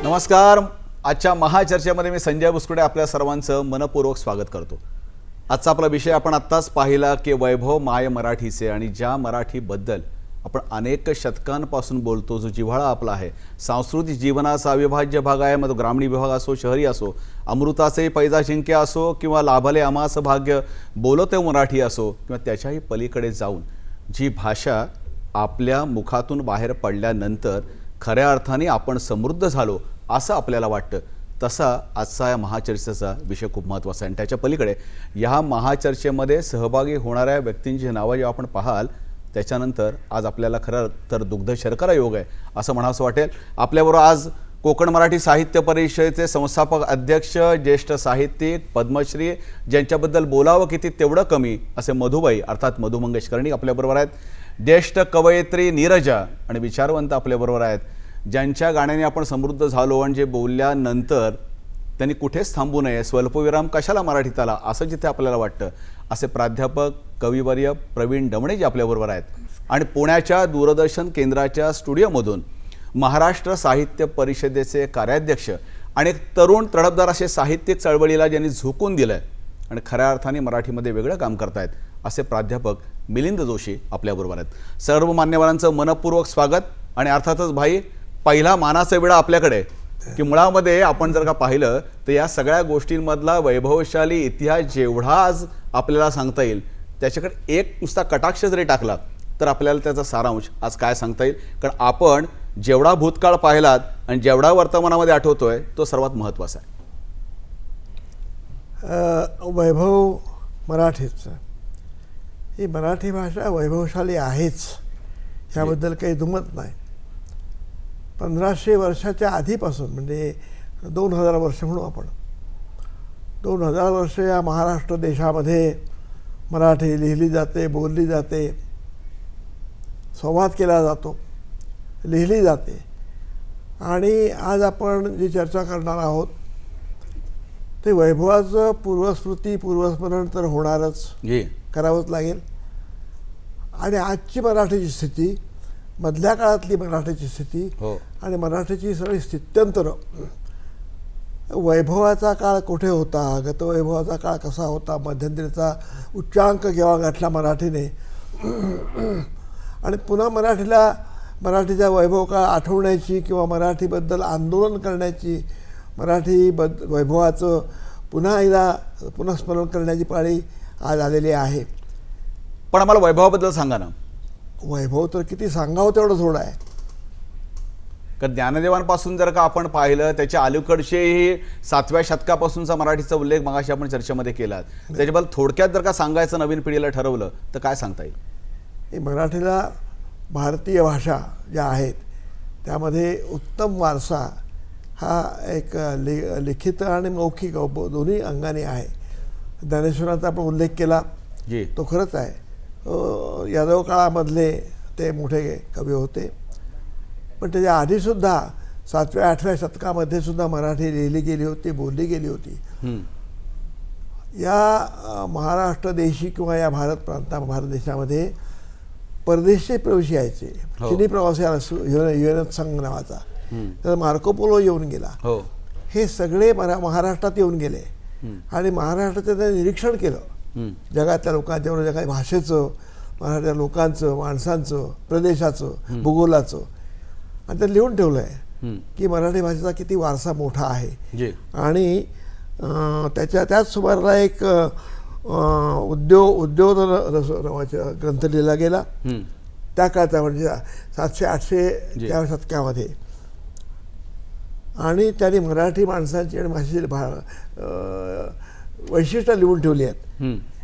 नमस्कार. आजच्या महाचर्चेमध्ये मी संजय बुसकुडे आपल्या सर्वांचं मनपूर्वक स्वागत करतो. आजचा आपला विषय आपण आत्ताच पाहिला की वैभव माय मराठीचे, आणि ज्या मराठीबद्दल आपण अनेक शतकांपासून बोलतो, जो जिव्हाळा आपला आहे, सांस्कृतिक जीवनाचा अविभाज्य भाग आहे. मग ग्रामीण विभाग असो, शहरी असो, अमृताचे पैजा जिंके असो किंवा लाभले आमास भाग्य बोलते मराठी असो, किंवा त्याच्याही पलीकडे जाऊन जी भाषा आपल्या मुखातून बाहेर पडल्यानंतर खऱ्या अर्थाने आपण समृद्ध झालो असं आपल्याला वाटतं, तसा आजचा या महाचर्चेचा विषय खूप महत्त्वाचा आहे. आणि त्याच्या पलीकडे या महाचर्चेमध्ये सहभागी होणाऱ्या व्यक्तींची नावं जेव्हा आपण पाहाल, त्याच्यानंतर आज आपल्याला खरं तर दुग्ध शर्करा योग आहे असं म्हणावंसं वाटेल. आपल्याबरोबर आज कोकण मराठी साहित्य परिषदेचे संस्थापक अध्यक्ष, ज्येष्ठ साहित्यिक, पद्मश्री, ज्यांच्याबद्दल बोलावं किती तेवढं कमी असे मधुबाई अर्थात मधु मंगेश कर्णिक आपल्याबरोबर आहेत. ज्येष्ठ कवयित्री नीरजा आणि विचारवंत आपल्याबरोबर आहेत, ज्यांच्या गाण्याने आपण समृद्ध झालो आणि जे बोलल्यानंतर त्यांनी कुठेच थांबू नये, स्वल्पविराम कशाला मराठीत आला असं जिथे आपल्याला वाटतं, असे प्राध्यापक कविवर्य प्रवीण डमणे जे आपल्याबरोबर आहेत. आणि पुण्याच्या दूरदर्शन केंद्राच्या स्टुडिओमधून महाराष्ट्र साहित्य परिषदेचे कार्याध्यक्ष आणि एक तरुण तडफदार असे साहित्यिक चळवळीला ज्यांनी झुकून दिलं आहे आणि खऱ्या अर्थाने मराठीमध्ये वेगळं काम करतायत असे प्राध्यापक मिलिंद जोशी आपल्याबरोबर आहेत. सर्व मान्यवरांचं मनपूर्वक स्वागत. आणि अर्थातच भाई, पहिला मानाचा विडा आपल्याकडे की मुळामध्ये आपण जर का पाहिलं तर या सगळ्या गोष्टींमधला वैभवशाली इतिहास जेवढा आज आपल्याला सांगता येईल, त्याच्याकडे एक नुसता कटाक्ष जरी टाकला तर आपल्याला त्याचा सारांश आज काय सांगता येईल. कारण आपण जेवढा भूतकाळ पाहिलात आणि जेवढा वर्तमानामध्ये आठवतोय तो सर्वात महत्त्वाचा आहे. वैभव मराठीचं, ही मराठी भाषा वैभवशाली आहेच, ह्याबद्दल काही दुमत नाही. 1500 वर्षाच्या आधीपासून, म्हणजे 2000 वर्ष म्हणू आपण, 2000 वर्ष या महाराष्ट्र देशामध्ये मराठी लिहिली जाते, बोलली जाते, संवाद केला जातो, लिहिली जाते. आणि आज आपण जी चर्चा करणार आहोत ते वैभवाचं पूर्वस्मृती, पूर्वस्मरण तर होणारच, करावंच लागेल. आणि आजची मराठीची स्थिती, मधल्या काळातली मराठीची स्थिती आणि मराठीची सगळी स्थित्यंतरं, वैभवाचा काळ कुठे होता, गतवैभवाचा काळ कसा होता, मध्यंतरीचा उच्चांक केव्हा गाठला मराठीने, आणि पुन्हा मराठीचा वैभव काळ आठवण्याची किंवा मराठीबद्दल आंदोलन करण्याची, वैभवाचं पुन्हा स्मरण करण्याची पाळी आज आलेली आहे. पण आम्हाला वैभवाबद्दल सांगा ना. वैभव तर किती सांगावं तेवढं थोडं आहे. कारण ज्ञानदेवांपासून जर का आपण पाहिलं, त्याच्या अलीकडचेही 7व्या शतकापासूनचा मराठीचा उल्लेख मगाशी आपण चर्चेमध्ये केला, त्याच्याबद्दल थोडक्यात जर का सांगायचं नवीन पिढीला ठरवलं तर काय सांगता येईल? मराठीला भारतीय भाषा ज्या आहेत त्यामध्ये उत्तम वारसा हा एक लिखित आणि मौखिक दोन्ही अंगाने आहे. ज्ञानेश्वरांचा आपण उल्लेख केला, तो खरंच आहे. यादव काळामधले ते मोठे कवी होते, पण त्याच्या आधीसुद्धा 7व्या-8व्या शतकामध्ये सुद्धा मराठी लिहिली गेली होती, बोलली गेली होती. या महाराष्ट्र देशी किंवा या भारत देशामध्ये परदेशी प्रवासी यायचे. चिनी प्रवासी युएनएस संघ नावाचा, तर मार्को पोलो येऊन गेला. हे सगळे महाराष्ट्रात येऊन गेले आणि महाराष्ट्राचं त्यांनी निरीक्षण केलं, जगातल्या लोकांच्यावर, जगाच्या भाषेचं, मराठ्या लोकांचं, माणसांचं, प्रदेशाचं, भूगोलाचं, आणि ते लिहून ठेवलं आहे की मराठी भाषेचा किती वारसा मोठा आहे. आणि त्याच सुमाराला एक उद्योग नावाचा ग्रंथ लिहिला गेला त्या काळचा, म्हणजे 700-800 शतकामध्ये. आणि त्यांनी मराठी माणसाची आणि भाषेची वैशिष्ट्य लिहून ठेवली आहेत.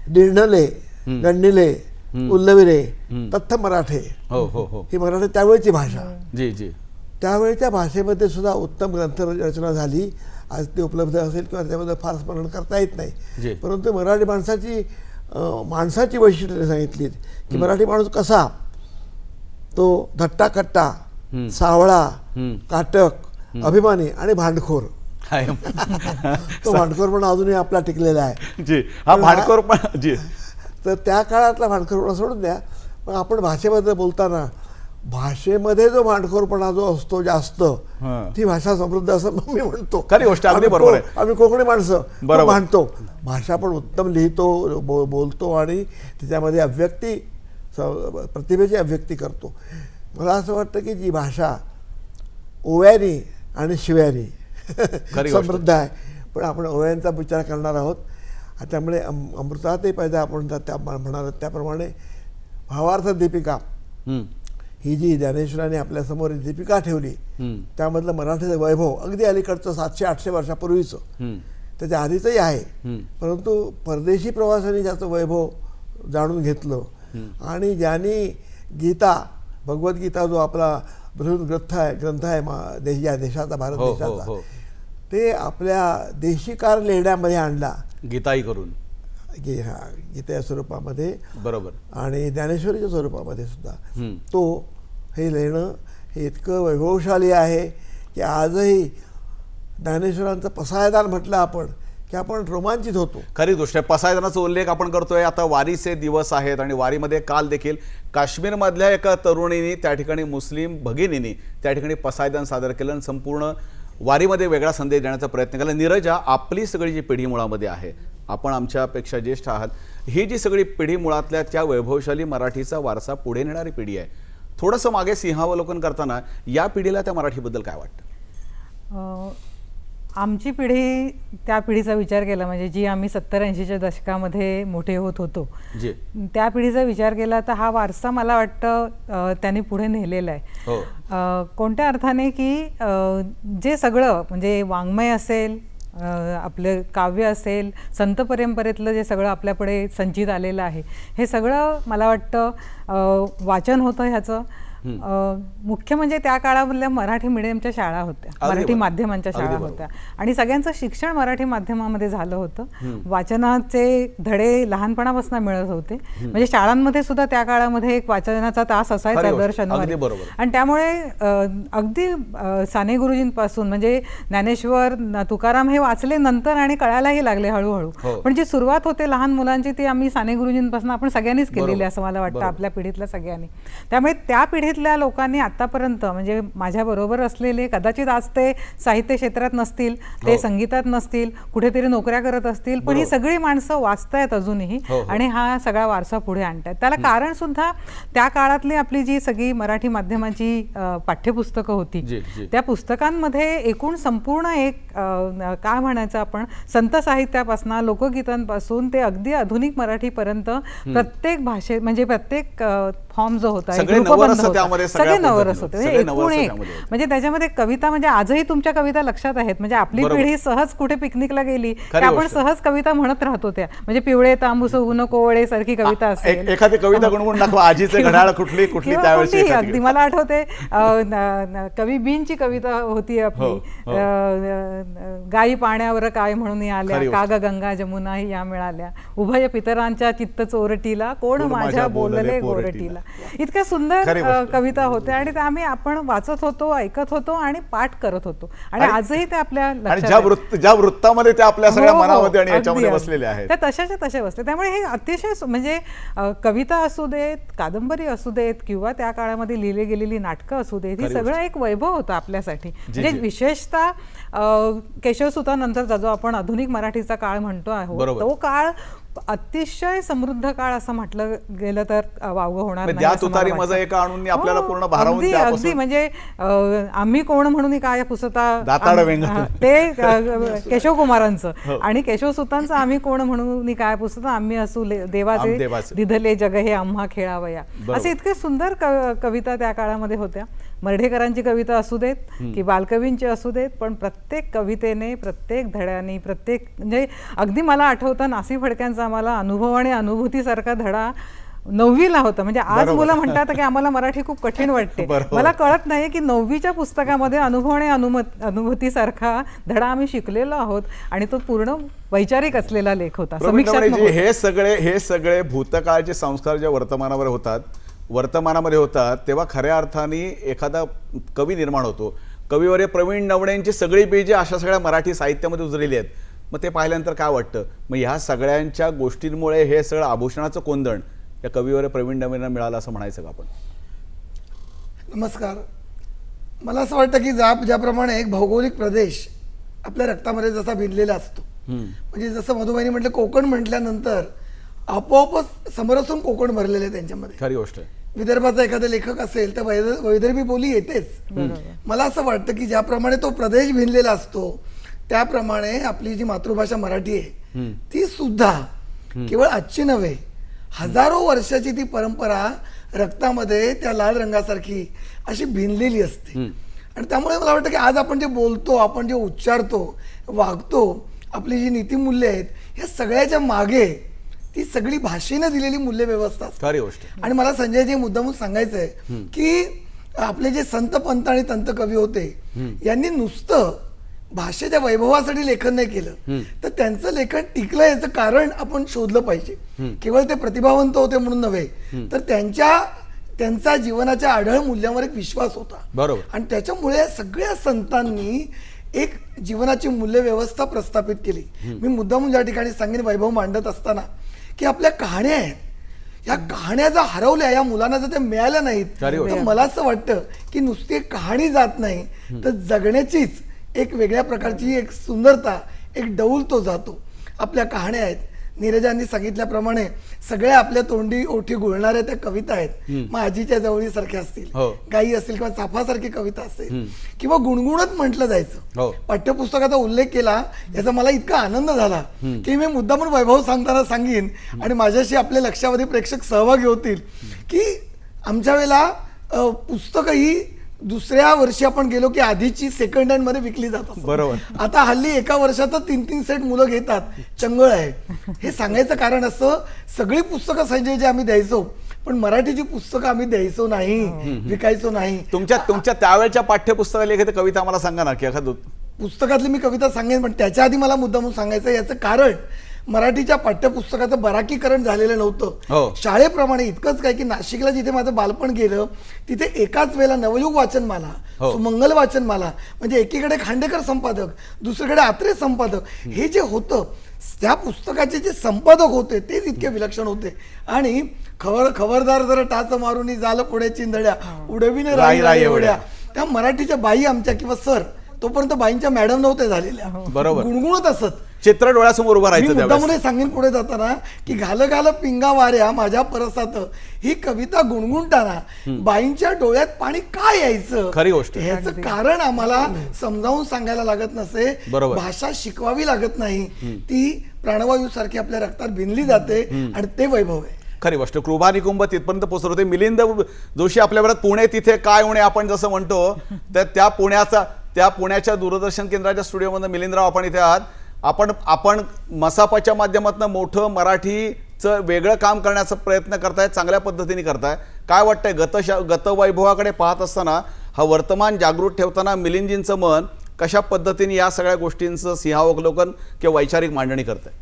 निर्णले, गंडिले, उल्लविरे, तत्थ मराठे, ही मराठी त्यावेळची भाषा. जी जी. त्यावेळच्या भाषेमध्ये सुद्धा उत्तम ग्रंथ रचना झाली. आज ते उपलब्ध असेल किंवा त्याबद्दल फार स्मरण करता येत नाही, परंतु मराठी माणसाची वैशिष्ट्ये सांगितलीत की मराठी माणूस कसा, तो धट्टा कट्टा, सावळा, काटक, अभिमानी आणि भांडखोर. तो भांडखोर पण अजूनही आपला टिकलेला आहे. जी, हा भांडखोर पण. जी. तर त्या काळातला भांडखोरपणा सोडून द्या, पण आपण भाषेबद्दल बोलताना भाषेमध्ये जो भांडखोरपणा जो असतो जास्त, ती भाषा समृद्ध असं मी म्हणतो. खरी गोष्ट, अगदी बरोबर आहे. आम्ही कोकणी माणसं बरोबर म्हणतो. भाषा पण उत्तम लिहितो, बोलतो आणि त्याच्यामध्ये प्रतिभेची अभिव्यक्ती करतो. मला असं वाटतं की जी भाषा ओव्यानी आणि शिव्यानी समृद्ध आहे, पण आपण ओव्यांचा विचार करणार आहोत. त्यामुळे अमृतातही पैदा आपण त्या म्हणाल त्याप्रमाणे भावार्थ दीपिका ही जी ज्ञानेश्वरांनी आपल्यासमोर दीपिका ठेवली, त्यामधलं मराठीचं वैभव अगदी अलीकडचं 700-800 वर्षापूर्वीचं, त्याच्या आधीचंही आहे, परंतु परदेशी प्रवासाने त्याचं वैभव जाणून घेतलं. आणि ज्यांनी गीता, भगवद्गीता जो आपला बृहद ग्रंथ आहे या देशाचा, भारत देशाचा, ते आपल्या देशीकार लेण्यामध्ये आणला, गीताई करून, गीतेच्या स्वरूपामध्ये, बरोबर, आणि ज्ञानेश्वरीच्या स्वरूपामध्ये सुद्धा. तो हे लेणं हे इतकं वैभवशाली आहे की आजही ज्ञानेश्वरांचं पसायदान म्हटलं आपण की आपण रोमांचित होतो. खरी गोष्ट आहे. पसायदानाचा उल्लेख आपण करतोय. आता वारीचे दिवस आहेत आणि वारीमध्ये काल देखील काश्मीरमधल्या एका तरुणीने त्या ठिकाणी, मुस्लिम भगिनीने त्या ठिकाणी पसायदान सादर केलं आणि संपूर्ण वारीमध्ये वेगळा संदेश देण्याचा प्रयत्न केला. नीरजा, आपली सगळी जी पिढी मुळामध्ये आहे, आपण आमच्यापेक्षा ज्येष्ठ आहात, ही जी सगळी पिढी मुळातल्या त्या वैभवशाली मराठीचा वारसा पुढे नेणारी पिढी आहे. थोडंसं मागे सिंहावलोकन करताना या पिढीला त्या मराठीबद्दल काय वाटतं? आमची पिढी, त्या पिढीचा विचार केला म्हणजे जी आम्ही 70-80च्या दशकामध्ये मोठे होत होतो, त्या पिढीचा विचार केला तर हा वारसा मला वाटतं त्यांनी पुढे नेलेला आहे. कोणत्या अर्थाने की जे सगळं म्हणजे वाङ्मय असेल, आपलं काव्य असेल, संत परंपरेतलं जे सगळं आपल्यापुढे संचित आलेलं आहे, हे सगळं मला वाटतं वाचन होतं ह्याचं. मुख्य म्हणजे त्या काळामधल्या मराठी मीडियमच्या शाळा होत्या, मराठी माध्यमांच्या शाळा होत्या आणि सगळ्यांचं शिक्षण मराठी माध्यमामध्ये झालं होतं. वाचनाचे धडे लहानपणापासून मिळत होते. म्हणजे शाळांमध्ये सुद्धा त्या काळामध्ये एक वाचनाचा तास असायचा दर शनिवारी. आणि त्यामुळे अगदी साने गुरुजींपासून म्हणजे ज्ञानेश्वर, तुकाराम हे वाचले नंतर आणि कळायलाही लागले हळूहळू. पण जी सुरुवात होते लहान मुलांची ती आम्ही साने गुरुजींपासून आपण सगळ्यांनीच केलेली असं मला वाटतं, आपल्या पिढीतल्या सगळ्यांनी. त्यामुळे त्या पिढीतल्या लोकांनी आतापर्यंत म्हणजे माझ्या बरोबर असलेले कदाचित आज ते साहित्य क्षेत्रात नसतील, ते संगीतात नसतील, कुठेतरी नोकऱ्या करत असतील, पण ही सगळी माणसं वाचतायत अजूनही आणि हा सगळा वारसा पुढे आणतायत. त्याला कारण सुद्धा त्या काळातली आपली जी सगळी मराठी माध्यमाची पाठ्यपुस्तकं होती, त्या पुस्तकांमध्ये एकूण संपूर्ण एक काय म्हणायचं आपण, संत साहित्यापासून, लोकगीतांपासून ते अगदी आधुनिक मराठीपर्यंत प्रत्येक भाषेत म्हणजे प्रत्येक फॉर्म जो होता सगळे नवरस होते. एकूण एक म्हणजे त्याच्यामध्ये कविता, म्हणजे आजही तुमच्या कविता लक्षात आहेत. म्हणजे आपली पिढी सहज कुठे पिकनिकला गेली की आपण सहज कविता म्हणत राहतो त्या, म्हणजे पिवळे तांबूस ऊन कोवळे सारखी कविता असेल, एखादी कविता गुणगुण दाखवा, आजीचे घड्याळ कुठली कुठली त्यावेळी. अगदी मला आठवते कवी बींची कविता होती आपली, गायी पाण्यावर काय म्हणून आल्या, काग गंगा जमुना या मिळाल्या, उभय पितरांच्या चित्त चोरटीला, कोण माझ्या बोलले गोरटीला. इतक्या सुंदर कविता होत्या आणि त्या आपण वाचत होतो, ऐकत होतो आणि पाठ करत होतो आणि आजही ते आपल्या ज्या वृत्तामध्ये त्या आपल्या सगळ्या मनामध्ये आणि याच्यामध्ये बसलेल्या आहेत त्या तशाच्या तशा बसले. त्यामुळे हे अतिशय म्हणजे कविता असू देत, कादंबरी असू देत किंवा त्या काळामध्ये लिहिली गेलेली नाटकं असू देत, ही सगळं एक वैभव होतं आपल्यासाठी. म्हणजे विशेषतः केशवसुतानंतरचा जो आपण आधुनिक मराठीचा काळ म्हणतो आहोत, तो काळ अतिशय समृद्ध काळ असं म्हटलं गेलं तर वावगं होणार नाही. अगदी म्हणजे आम्ही कोण म्हणून काय पुसता ते केशवकुमारांचं आणि केशवसुतांचं आम्ही कोण म्हणून काय पुसता, आम्ही असू देवाचे दिधले जग हे आम्हा खेळावया, असे इतके सुंदर कविता त्या काळामध्ये होत्या. मर्ढेकरांची कविता असू देत की बालकवींची असू देत, पण प्रत्येक कवितेने, प्रत्येक धड्याने, प्रत्येक म्हणजे अगदी मला आठवतं नासी फडक्यांचा आम्हाला अनुभव आणि अनुभूतीसारखा धडा 9वीला होता. म्हणजे आज मुलं म्हणतात की आम्हाला मराठी खूप कठीण वाटते. मला कळत नाही की 9वीच्या पुस्तकामध्ये अनुभव आणि अनुभूतीसारखा धडा आम्ही शिकलेलो आहोत आणि तो पूर्ण वैचारिक असलेला लेख होता, समीक्षात्मक होता. हे सगळे भूतकाळचे संस्कार जे वर्तमानामध्ये होतात तेव्हा खऱ्या अर्थाने एखादा कवी निर्माण होतो. कविवर्य प्रवीण नवण्यांची सगळी बीजे अशा सगळ्या मराठी साहित्यामध्ये उजळलेली आहेत. मग ते पाहिल्यानंतर काय वाटतं, मग ह्या सगळ्यांच्या गोष्टींमुळे हे सगळं आभूषणाचं कोंदण या कविवर्य प्रवीण नवण्यांना मिळालं असं म्हणायचं का आपण? नमस्कार. मला असं वाटतं की ज्याप्रमाणे एक भौगोलिक प्रदेश आपल्या रक्तामध्ये जसा भिनलेला असतो, म्हणजे जसं मधुबाईंनी म्हटलं कोकण म्हटल्यानंतर आपोआपच समोरासून कोकण भरलेलं आहे त्यांच्यामध्ये. खरी गोष्ट आहे. विदर्भाचा एखादा लेखक असेल तर वैदर्भी बोली येतेच. मला असं वाटतं की ज्याप्रमाणे तो प्रदेश भिनलेला असतो त्याप्रमाणे आपली जी मातृभाषा मराठी आहे ती सुद्धा केवळ आजची नव्हे, हजारो वर्षाची ती परंपरा रक्तामध्ये त्या लाल रंगासारखी अशी भिनलेली असते. आणि त्यामुळे मला वाटतं की आज आपण जे बोलतो, आपण जे उच्चारतो, वागतो, आपली जी नीतिमूल्य आहेत, ह्या सगळ्याच्या मागे ती सगळी भाषेनं दिलेली मूल्य व्यवस्था असते. खरी गोष्ट. आणि मला संजयजी मुद्दामून सांगायचं आहे की आपले जे संत पंत आणि तंत कवी होते यांनी नुसतं भाषेच्या वैभवासाठी लेखन नाही केलं, तर त्यांचं लेखन टिकलं याचं कारण आपण शोधलं पाहिजे. केवळ ते प्रतिभावंत होते म्हणून नव्हे, तर त्यांचा जीवनाच्या आढळ मूल्यांवर एक विश्वास होता. बरोबर. आणि त्याच्यामुळे सगळ्या संतांनी एक जीवनाची मूल्य व्यवस्था प्रस्थापित केली. मी मुद्दामून ज्या ठिकाणी सांगेन वैभव मांडत असताना की आपल्या कहाण्या आहेत, या कहाण्या जर हरवल्या, या मुलांना जर त्या मिळाल्या नाहीत, तर मला असं वाटतं की नुसती एक कहाणी जात नाही तर जगण्याचीच एक वेगळ्या प्रकारची एक सुंदरता, एक डौल तो जातो. आपल्या कहाण्या आहेत, नीरजांनी सांगितल्याप्रमाणे सगळ्या आपल्या तोंडी ओठी गुळणाऱ्या त्या कविता आहेत. मग आजीच्या जवळी सारख्या असतील, गाई असतील किंवा चाफासारखी कविता असेल किंवा गुणगुणत म्हटलं जायचं. पाठ्यपुस्तकाचा उल्लेख केला याचा मला इतका आनंद झाला की मी मुद्दामून वैभव सांगताना सांगेन आणि माझ्याशी आपले लक्षावधी प्रेक्षक सहभागी होतील की आमच्या वेळेला पुस्तकं ही दुसऱ्या वर्षी आपण गेलो की आधीची सेकंड हँड मध्ये विकली जातात. बरोबर. आता हल्ली एका वर्षात 3-3 सेट मुलं घेतात, चंगळ आहे. हे सांगायचं कारण असं, सगळी पुस्तकं संजय जे आम्ही द्यायचो, पण मराठीची पुस्तकं आम्ही द्यायचो नाही, विकायचो नाही. तुमच्या त्यावेळच्या पाठ्यपुस्तकाला एखादी कविता आम्हाला सांगा ना, की एखादं पुस्तकातली मी कविता सांगेन, पण त्याच्या आधी मला मुद्दामून सांगायचं याचं कारण मराठीच्या पाठ्यपुस्तकाचं बराकीकरण झालेलं नव्हतं. शाळेप्रमाणे इतकंच काय की नाशिकला जिथे माझं बालपण गेलं तिथे एकाच वेळेला नवयुग वाचनमाला, सुमंगल वाचनमाला, म्हणजे एकीकडे खांडेकर संपादक, दुसरीकडे आत्रे संपादक, हे जे होतं त्या पुस्तकाचे जे संपादक होते तेच इतके विलक्षण होते. आणि खबरदार जरा टाच मारून झालं पुढे चिंधड्या उडविणे राई एवढ्या, त्या मराठीच्या बाई आमच्या किंवा सर, तोपर्यंत बाईंच्या मॅडम नव्हत्या झालेल्या, बरोबर, गुणगुणत असत. चित्र डोळ्यासमोर उभं राहायचं. मुद्दामुळे सांगेन पुढे जाताना की घाल घाल पिंगा वाऱ्या माझ्या परसात, ही कविता गुणगुणताना बाईंच्या डोळ्यात पाणी काय यायचं, खरी गोष्ट. ह्याचं कारण आम्हाला समजावून सांगायला लागत नसे, भाषा शिकवावी लागत नाही, ती प्राणवायू सारखी आपल्या रक्तात भिनली जाते आणि ते वैभव आहे. खरी गोष्ट. कृपा निकुंभ तिथपर्यंत पोहोचत होते. मिलिंद जोशी आपल्याबरोबर पुणे तिथे काय उणे आपण जसं म्हणतो, तर त्या पुण्याच्या दूरदर्शन केंद्राच्या स्टुडिओमध्ये मिलिंदराव आपण इथे आहात. आपण मसापाच्या माध्यमातून मोठं मराठीचं वेगळं काम करण्याचा प्रयत्न करताय, चांगल्या पद्धतीने करताय. काय वाटतंय गतवैभवाकडे पाहत असताना, हा वर्तमान जागृत ठेवताना मिलिंदजींचं मन कशा पद्धतीने या सगळ्या गोष्टींचं सिंहावलोकन किंवा वैचारिक मांडणी करताय?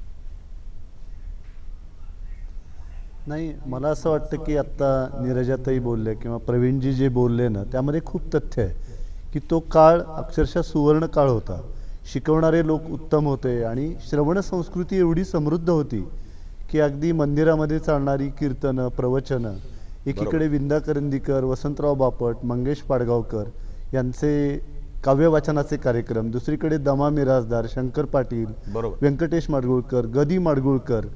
नाही, मला असं वाटतं की आत्ता नीरजाताई बोलले किंवा प्रवीणजी जे बोलले ना, त्यामध्ये खूप तथ्य आहे की तो काळ अक्षरशः सुवर्ण काळ होता. शिकवणारे लोक उत्तम होते आणि श्रवण संस्कृती एवढी समृद्ध होती की अगदी मंदिरामध्ये चालणारी कीर्तनं, प्रवचनं, एकीकडे विंदा करंदीकर, वसंतराव बापट, मंगेश पाडगावकर यांचे काव्यवाचनाचे कार्यक्रम, दुसरीकडे दमा मिराजदार, शंकर पाटील, व्यंकटेश माडगुळकर, गदी माडगुळकर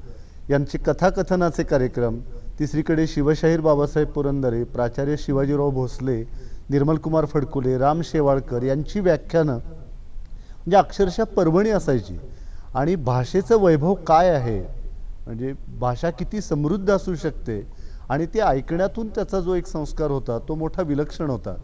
यांचे कथाकथनाचे कार्यक्रम, तिसरीकडे शिवशाहीर बाबासाहेब पुरंदरे, प्राचार्य शिवाजीराव भोसले, निर्मलकुमार फडकुले, राम शेवाळकर यांची व्याख्यानं, म्हणजे अक्षरशः पर्वणी असायची. आणि भाषेचं वैभव काय आहे, म्हणजे भाषा किती समृद्ध असू शकते आणि ते ऐकण्यातून त्याचा जो एक संस्कार होता तो मोठा विलक्षण होता.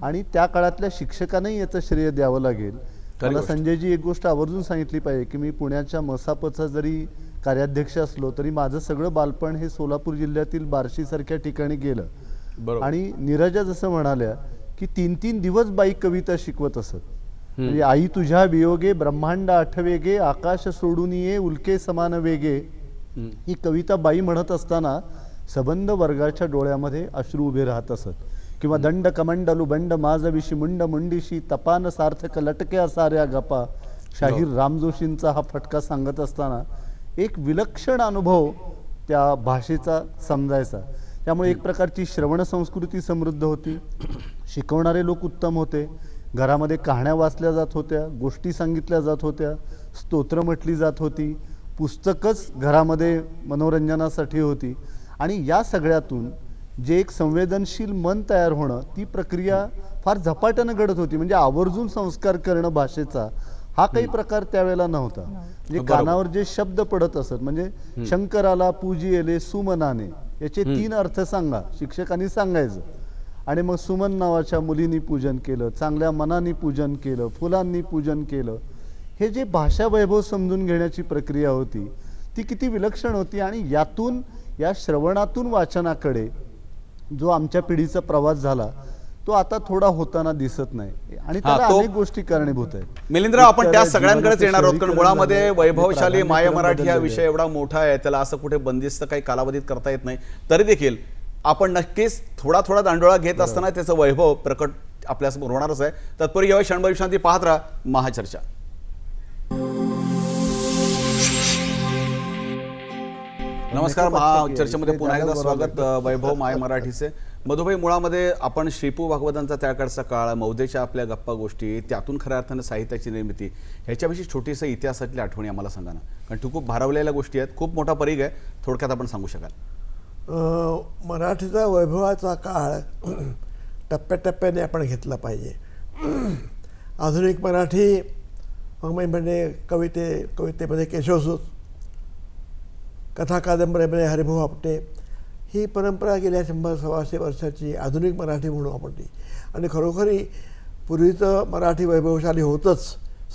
आणि त्या काळातल्या शिक्षकांनाही याचं श्रेय द्यावं लागेल. मला संजयजी एक गोष्ट आवर्जून सांगितली पाहिजे की मी पुण्याच्या मसापचा जरी कार्याध्यक्ष असलो तरी माझं सगळं बालपण हे सोलापूर जिल्ह्यातील बार्शीसारख्या ठिकाणी गेलं. आणि नीरजा जसं म्हणाल्या की 3-3 दिवस बाई कविता शिकवत असत. म्हणजे आई तुझ्या वियोगे ब्रह्मांड आठवे गे आकाश सोडून ये उल्के समान वेगे, ही कविता बाई म्हणत असताना सबंध वर्गाच्या डोळ्यामध्ये अश्रू उभे राहत असत. किंवा दंड कमंडलू बंड माझ विशी मुंड मुंडीशी तपान सार्थक लटक्या साऱ्या गपा, शाहीर रामजोशींचा हा फटका सांगत असताना एक विलक्षण अनुभव त्या भाषेचा समजायचा. त्यामुळे एक प्रकारची श्रवण संस्कृती समृद्ध होती, शिकवणारे लोक उत्तम होते, घरामध्ये कहाण्या वाचल्या जात होत्या, गोष्टी सांगितल्या जात होत्या, स्तोत्र म्हटली जात होती, पुस्तकच घरामध्ये मनोरंजनासाठी होती. आणि या सगळ्यातून जे एक संवेदनशील मन तयार होणं, ती प्रक्रिया फार झपाट्यानं घडत होती. म्हणजे आवर्जून संस्कार करणं भाषेचा हा काही प्रकार त्यावेळेला नव्हता. म्हणजे कानावर जे शब्द पडत असत, म्हणजे शंकराला पूजिले सुमनाने, याचे 3 अर्थ सांगा, शिक्षकांनी सांगायचं. आणि मग सुमन नावाच्या मुलींनी पूजन केलं, चांगल्या मनाने पूजन केलं, फुलांनी पूजन केलं. हे जे भाषा वैभव समजून घेण्याची प्रक्रिया होती ती किती विलक्षण होती. आणि यातून, या श्रवणातून वाचनाकडे जो आमच्या पिढीचा प्रवास झाला तो आता थोडा होताना दिसत नाही. आणि त्याला अनेक गोष्टी कारणीभूत आहेत. मिलिंद्र, आपण त्या सगळ्यांकडेच येणार आहोत, कारण मुळामध्ये वैभवशाली माय मराठी हा विषय एवढा मोठा आहे, त्याला असं कुठे बंदिस्त काही कालावधीत करता येत नाही. तरी देखील आपण नक्कीच थोडा थोडा दांडोळा घेत असताना त्याचं वैभव प्रकट आपल्यासमोर होणारच आहे. तत्पूर्वी यावेळी क्षणभर विश्रांती पाहत राहा महाचर्चा. नमस्कार, महाचर्चेमध्ये पुन्हा एकदा स्वागत. वैभव माय मराठीचे मधुभाई, मुळामध्ये आपण श्रीपू भागवतांचा त्याकडचा काळ, मौदेच्या आपल्या गप्पा गोष्टी, त्यातून खऱ्या अर्थानं साहित्याची निर्मिती, ह्याच्याविषयी छोटीसं इतिहासातली आठवणी आम्हाला सांगा ना, कारण खूप भारावलेल्या गोष्टी आहेत, खूप मोठा परिघ आहे, थोडक्यात आपण सांगू शकाल? मराठीचा वैभवाचा काळ टप्प्याटप्प्याने आपण घेतला पाहिजे. आधुनिक मराठी म्हणजे कवितेमध्ये केशवसूत, कथा कादंबरीमध्ये हरिभाऊ आपटे, ही परंपरा गेल्या 100-125 वर्षाची आधुनिक मराठी म्हणू आपण ती. आणि खरोखरी पूर्वीचं मराठी वैभवशाली होतंच,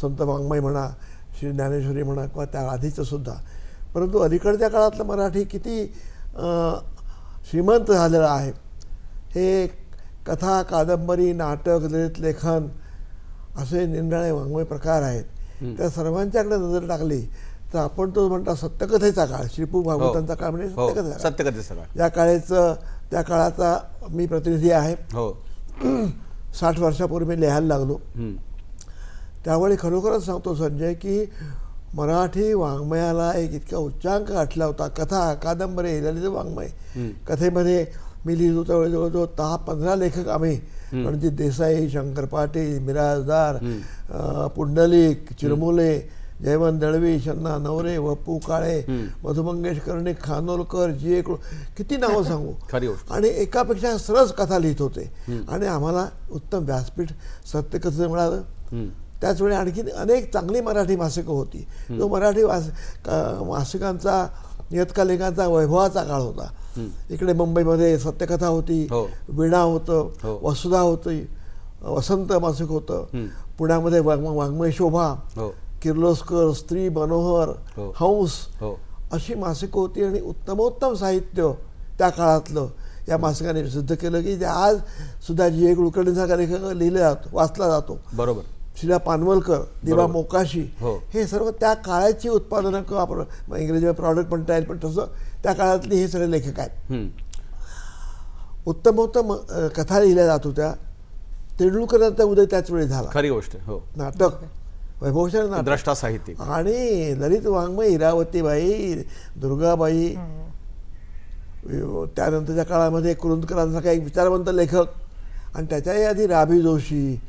संत वाङ्मय म्हणा, श्री ज्ञानेश्वरी म्हणा, किंवा त्या आधीचं सुद्धा. परंतु अलीकडच्या काळातलं मराठी किती श्रीमंत झालेलं आहे. हे कथा कादंबरी नाटक ललित लेखन असे निरनिराळे वाङ्मय प्रकार आहेत. त्या सर्वांच्याकडे नजर टाकली तर आपण तो म्हणता सत्यकथेचा काळ, श्रीपू भागवतांचा काळ म्हणजे सत्यकथेचा काळ, त्या काळाचा मी प्रतिनिधी आहे. 60 वर्षापूर्वी मी लिहायला लागलो. त्यावेळी खरोखरच सांगतो संजय की मराठी वाङ्मयाला एक इतका उच्चांक गाठला होता. कथा कादंबरी ललित वाङ्मय, कथेमध्ये मी लिहितो त्यावेळी जवळजवळ 10-15 लेखक आम्ही, रणजित देसाई, शंकर पाटील, मिराजदार, पुंडलिक, चिरमुले, जयवंत दळवी, शन्ना नवरे, वप्पू काळे, मधुमंगेश कर्णिक, खानोलकर, जी किती नावं सांगू. आणि एकापेक्षा सरस कथा लिहित होते. आणि आम्हाला उत्तम व्यासपीठ सत्यकथेचं मिळालं. त्याचवेळी आणखी अनेक चांगली मराठी मासिकं होती. तो मराठी मासिकांचा, नियतकालिकांचा वैभवाचा काळ होता. इकडे मुंबईमध्ये सत्यकथा होती, वीणा होतं, वसुधा होती, वसंत मासिक होतं. पुण्यामध्ये वाङ्मय शोभा, किर्लोस्कर, स्त्री, मनोहर, हंस अशी मासिकं होती. आणि उत्तमोत्तम साहित्य त्या काळातलं या मासिकाने सिद्ध केलं की आज सुद्धा जी. कुलकर्णीसारखा लेखक लिहिला जातो, वाचला जातो. बरोबर. शिला पानवलकर, दिवा मोकाशी, हे सर्व त्या काळाची उत्पादनं किंवा आपण इंग्रजीमध्ये प्रॉडक्ट म्हणता येईल, पण तसं त्या काळातले हे सगळे लेखक आहेत. उत्तमोत्तम कथा लिहिल्या जात होत्या. तेंडुलकरांचा उदय त्याच वेळी झाला. खरी गोष्ट. नाटक, वैभवशाली नाटक, द्रष्टा साहित्य, आणि ललित वाङ्मय, इरावतीबाई, दुर्गाबाई, त्यानंतरच्या काळामध्ये कुरुंदकरांसारखा एक विचारवंत लेखक, आणि त्याच्याही आधी राभी जोशी,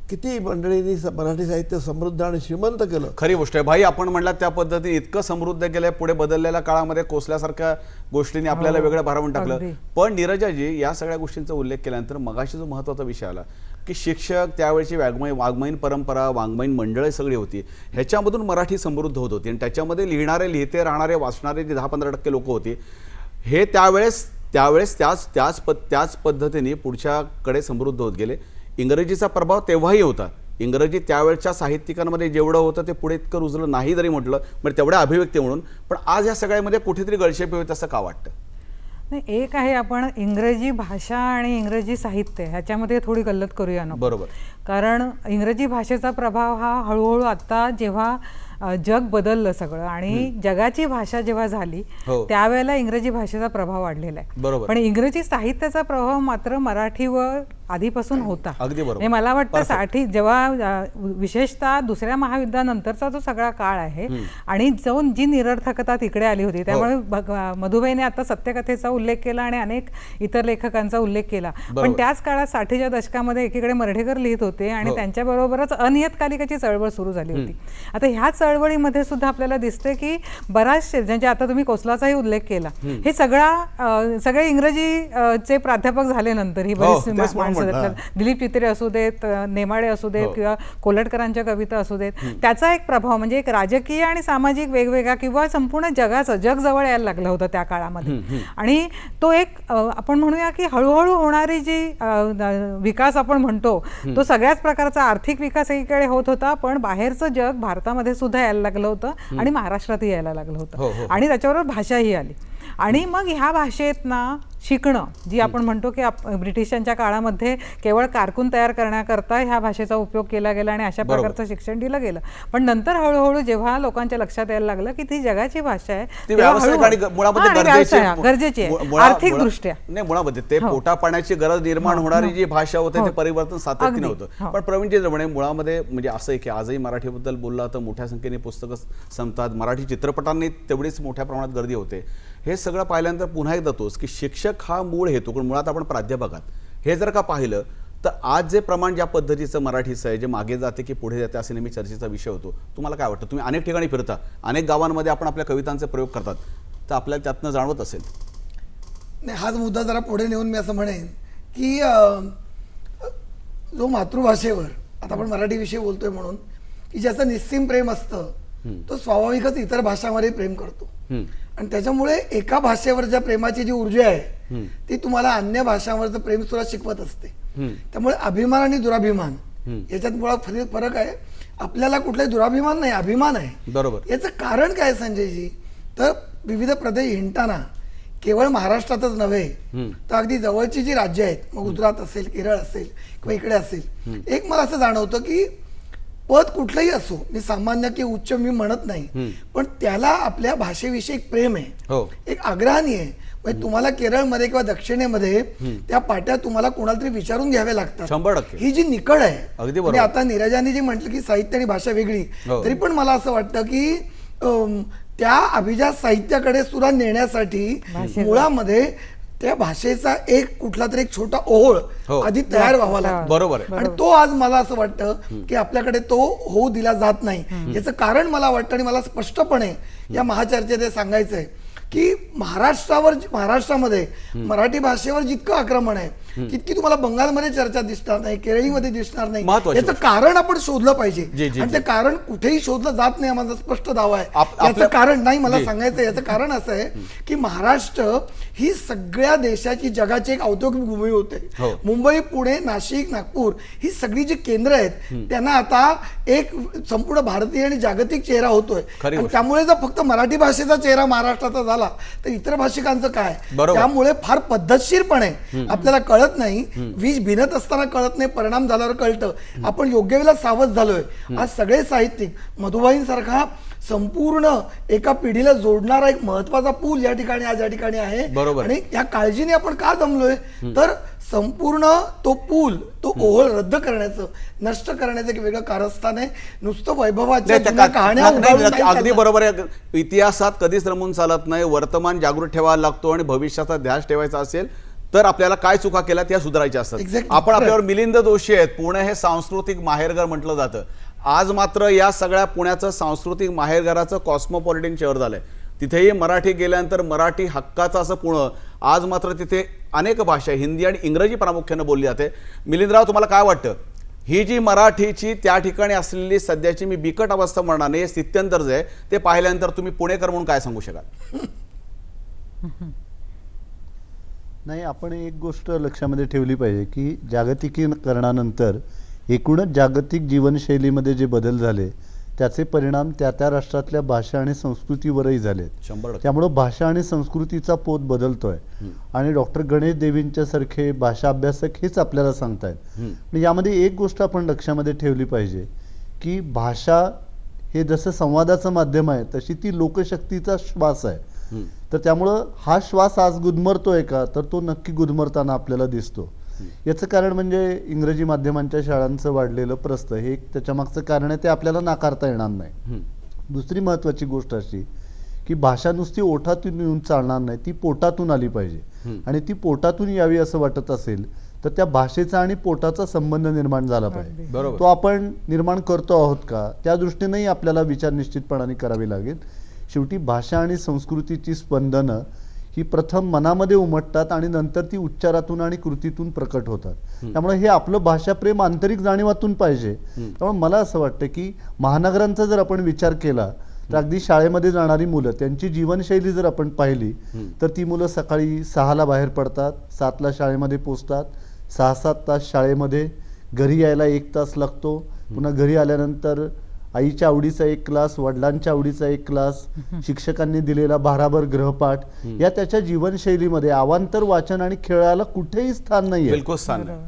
किती मंडळींनी मराठी साहित्य समृद्ध आणि श्रीमंत केलं. खरी गोष्ट आहे भाई. आपण म्हणला त्या पद्धतीने इतकं समृद्ध केलंय, पुढे बदललेल्या काळामध्ये कोसल्यासारख्या गोष्टींनी आपल्याला वेगळं भारावून टाकलं. पण नीरजाजी, या सगळ्या गोष्टींचा उल्लेख केल्यानंतर मगाशी जो महत्त्वाचा विषय आला की शिक्षक, त्यावेळची वाङ्मयीन परंपरा, वाङ्मयीन मंडळे सगळी होती, ह्याच्यामधून मराठी समृद्ध होत होती. आणि त्याच्यामध्ये लिहिणारे, लिहिते राहणारे, वाचणारे जे 10-15% लोक होती, हे त्यावेळेस त्यावेळेस त्याच पद्धतीने पुढच्याकडे समृद्ध होत गेले. इंग्रजीचा प्रभाव तेव्हाही होता. इंग्रजी त्यावेळच्या साहित्यिकांमध्ये जेवढं होतं ते पुढे इतकं रुजलं नाही जरी म्हटलं, म्हणजे तेवढ्या अभिव्यक्ती म्हणून. पण आज या सगळ्यामध्ये कुठेतरी गळशेपी होत असं का वाटतं? नाही, एक आहे आपण इंग्रजी भाषा आणि इंग्रजी साहित्य ह्याच्यामध्ये थोडी गल्लत करूया नको. बरोबर. कारण इंग्रजी भाषेचा प्रभाव हा हळूहळू आता जेव्हा जग बदललं सगळं आणि जगाची भाषा जेव्हा झाली हो. त्यावेळेला इंग्रजी भाषेचा प्रभाव वाढलेला आहे. बरोबर. पण इंग्रजी साहित्याचा प्रभाव मात्र मराठीवर आधीपासून होता. अगदी बरोबर. म्हणजे मला वाटतं जेव्हा विशेषतः दुसऱ्या महायुद्धानंतरचा जो सगळा काळ आहे आणि जी निरर्थकता तिकडे आली होती, त्यामुळे मधुबाईने आता सत्यकथेचा उल्लेख केला आणि अनेक इतर लेखकांचा उल्लेख केला. पण त्याच काळात 60च्या दशकामध्ये एकीकडे मर्ढेकर लिहित होते आणि त्यांच्याबरोबरच अनियतकालिकाची चळवळ सुरू झाली होती. आता ह्या चळवळीमध्ये सुद्धा आपल्याला दिसते की बराचसे, म्हणजे आता तुम्ही कोसलाचाही उल्लेख केला, हे सगळे इंग्रजीचे प्राध्यापक झाले नंतर ही बरीच दिलीप चित्रे असू देत, नेमाडे असू देत किंवा कोल्हटकरांच्या कविता असू देत, त्याचा एक प्रभाव म्हणजे एक राजकीय आणि सामाजिक वेगवेगळा किंवा संपूर्ण जगाचं जग जवळ यायला लागलं होतं त्या काळामध्ये. आणि तो एक आपण म्हणूया की हळूहळू होणारी जी विकास आपण म्हणतो तो सगळ्याच प्रकारचा आर्थिक विकास एकीकडे होत होता, पण बाहेरचं जग भारतामध्ये सुद्धा यायला लागलं होतं आणि महाराष्ट्रातही यायला लागलं होतं आणि त्याच्याबरोबर भाषाही आली. आणि मग ह्या भाषेत ना शिकणं, जी आपण म्हणतो की ब्रिटिशांच्या काळामध्ये केवळ कारकून तयार करण्याकरता ह्या भाषेचा उपयोग केला गेला आणि अशा प्रकारचं शिक्षण दिलं गेलं. पण नंतर हळूहळू जेव्हा लोकांच्या लक्षात यायला लागलं की ती जगाची भाषा आहे, गरजेची आहे आर्थिक दृष्ट्या, नाही मुळामध्ये ते पोटा पाण्याची गरज निर्माण होणारी जी भाषा होते ते परिवर्तन सातत्याने होतं. पण प्रवीणजी म्हणे मुळामध्ये म्हणजे असं आहे की आजही मराठीबद्दल बोलला तर मोठ्या संख्येने पुस्तकं संपतात, मराठी चित्रपटांनी तेवढीच मोठ्या प्रमाणात गर्दी होते. हे सगळं पाहिल्यानंतर पुन्हा एकदा तोच की शिक्षक हा मूळ हेतू, पण मुळात आपण प्राध्यापकात हे जर का पाहिलं तर आज जे प्रमाण ज्या पद्धतीचं मराठीचं आहे, जे मागे जाते की पुढे जाते असे नेहमी चर्चेचा विषय होतो. तुम्हाला काय वाटतं? तुम्ही अनेक ठिकाणी फिरता, अनेक गावांमध्ये आपण आपल्या कवितांचे प्रयोग करतात, तर आपल्याला त्यातनं जाणवत असेल? नाही, हाच मुद्दा जरा पुढे नेऊन मी असं म्हणेन की जो मातृभाषेवर, आता आपण मराठीविषयी बोलतोय म्हणून, की ज्याचं निस्सीम प्रेम असतं तो स्वाभाविकच इतर भाषांवरही प्रेम करतो. आणि त्याच्यामुळे एका भाषेवर ज्या प्रेमाची जी ऊर्जा आहे ती तुम्हाला अन्य भाषांवरचं प्रेम सुद्धा शिकवत असते. त्यामुळे अभिमान आणि दुराभिमान याच्यात मुळात फरक आहे. आपल्याला कुठलाही दुराभिमान नाही, अभिमान आहे. बरोबर. याचं कारण काय संजयजी? तर विविध प्रदेश हिंडताना केवळ महाराष्ट्रातच नव्हे तर अगदी जवळची जी राज्य आहेत, मग गुजरात असेल, केरळ असेल किंवा इकडे असेल, एक मला असं जाणवतं की पद कुठलंही असो, मी सामान्य की उच्च मी म्हणत नाही, पण त्याला आपल्या भाषेविषयी एक प्रेम आहे, एक आग्रहानी आहे. म्हणजे तुम्हाला केरळमध्ये किंवा दक्षिणेमध्ये त्या पाट्या तुम्हाला कोणाला तरी विचारून घ्याव्या लागतात. 100%. ही जी निकड आहे. अगदी म्हणजे आता नीरजांनी जे म्हटलं की साहित्य आणि भाषा वेगळी, तरी पण मला असं वाटतं की त्या अभिजात साहित्याकडे सुद्धा नेण्यासाठी मुळामध्ये त्या भाषेचा एक कुठला तरी एक छोटा ओळ आधी तयार व्हावा लागतो. बरोबर. आणि तो आज मला असं वाटतं की आपल्याकडे तो होऊ दिला जात नाही. याचं कारण मला वाटतं आणि मला स्पष्टपणे या महाचर्चेत हे सांगायचं आहे की महाराष्ट्रामध्ये मराठी भाषेवर जितकं आक्रमण आहे तितकी तुम्हाला बंगालमध्ये चर्चा दिसणार नाही, केरळीमध्ये दिसणार नाही. याचं कारण आपण शोधलं पाहिजे आणि ते कारण कुठेही शोधलं जात नाही. माझा स्पष्ट दावा आहे. याचं कारण नाही, मला सांगायचं याचं कारण असं आहे की महाराष्ट्र ही सगळ्या देशाची, जगाची एक औद्योगिक भूमी होते. मुंबई, पुणे, नाशिक, नागपूर ही सगळी जी केंद्र आहेत त्यांना आता एक संपूर्ण भारतीय आणि जागतिक चेहरा होतोय. त्यामुळे जर फक्त मराठी भाषेचा चेहरा महाराष्ट्राचा झाला तर इतर भाषिकांचं काय? त्यामुळे फार पद्धतशीरपणे आपल्याला कळत नाही, वीज भिनत असताना कळत नाही, परिणाम झाल्यावर कळतं. आपण योग्य वेळेला सावध झालोय. आज सगळे साहित्यिक मधुबाईंसारखा संपूर्ण एका पिढीला जोडणारा एक महत्वाचा पूल या ठिकाणी आज या ठिकाणी आहे. आणि या काळजीने आपण का जमलोय तर संपूर्ण तो पूल, तो ओहळ रद्द करण्याचं, नष्ट करण्याचं एक वेगळं कारस्थान आहे. नुसतं वैभवाच्या कहाण्या. अगदी बरोबर आहे. इतिहासात कधीच रमून चालत नाही. वर्तमान जागृत ठेवायला लागतो आणि भविष्याचा ध्यास ठेवायचा असेल तर आपल्याला काय चुका केल्या त्या सुधारायच्या असतात. आपण आपल्यावर मिलिंद दोषी आहेत. पुणे हे सांस्कृतिक माहेरघर म्हटलं जातं. आज मात्र या सगळ्या पुण्याचं सांस्कृतिक माहेरघराचं कॉस्मोपॉलिटन शहर झालंय. तिथेही मराठी गेल्यानंतर मराठी हक्काचं असं पुणे. आज मात्र तिथे अनेक भाषा, हिंदी आणि इंग्रजी प्रामुख्यानं बोलली जाते. मिलिंदराव, तुम्हाला काय वाटतं? ही जी मराठीची त्या ठिकाणी असलेली सध्याची, मी बिकट अवस्था म्हणणार नाही, स्थित्यंतर जे आहे ते पाहिल्यानंतर तुम्ही पुणेकर म्हणून काय सांगू शकाल? नाही, आपण एक गोष्ट लक्षामध्ये ठेवली पाहिजे की जागतिकीकरणानंतर एकूणच जागतिक जीवनशैलीमध्ये जे बदल झाले त्याचे परिणाम त्या त्या राष्ट्रातल्या भाषा आणि संस्कृतीवरही झालेत. 100%. त्यामुळं भाषा आणि संस्कृतीचा पोत बदलतोय आणि डॉक्टर गणेश देवींच्या सारखे भाषा अभ्यासक हेच आपल्याला सांगतायत. म्हणजे यामध्ये एक गोष्ट आपण लक्षामध्ये ठेवली पाहिजे की भाषा हे जसं संवादाचं माध्यम आहे तशी ती लोकशक्तीचा श्वास आहे. तर त्यामुळं हा श्वास आज गुदमरतोय का, तर तो नक्की गुदमरताना आपल्याला दिसतो. याचं कारण म्हणजे इंग्रजी माध्यमांच्या शाळांचं वाढलेलं प्रस्थ हे एक त्याच्या मागचं कारण आहे, ते आपल्याला नाकारता येणार नाही. दुसरी महत्त्वाची गोष्ट अशी की भाषा नुसती ओठातून येऊन चालणार नाही, ती पोटातून आली पाहिजे. आणि ती पोटातून यावी असं वाटत असेल तर त्या भाषेचा आणि पोटाचा संबंध निर्माण झाला पाहिजे. बरोबर. तो आपण निर्माण करतो आहोत का, त्या दृष्टीनेही आपल्याला विचार निश्चितपणाने करावी लागेल. शेवटी भाषा आणि संस्कृतीची स्पंदनं ही प्रथम मनामध्ये उमटतात आणि नंतर ती उच्चारातून आणि कृतीतून प्रकट होतात. त्यामुळे हे आपलं भाषाप्रेम आंतरिक जाणीवातून पाहिजे. त्यामुळे मला असं वाटतं की महानगरांचा जर आपण विचार केला तर अगदी शाळेमध्ये जाणारी मुलं त्यांची जीवनशैली जर आपण पाहिली तर ती मुलं सकाळी 6ला बाहेर पडतात, 7ला शाळेमध्ये पोचतात, 6-7 तास शाळेमध्ये, घरी यायला 1 तास लागतो, पुन्हा घरी आल्यानंतर आईच्या आवडीचा 1 क्लास, वडिलांच्या आवडीचा 1 क्लास, शिक्षकांनी दिलेला भाराभर गृहपाठ, या त्याच्या जीवनशैलीमध्ये अवांतर वाचन आणि खेळाला कुठेही स्थान नाहीये. बिलकुल स्थान नाही.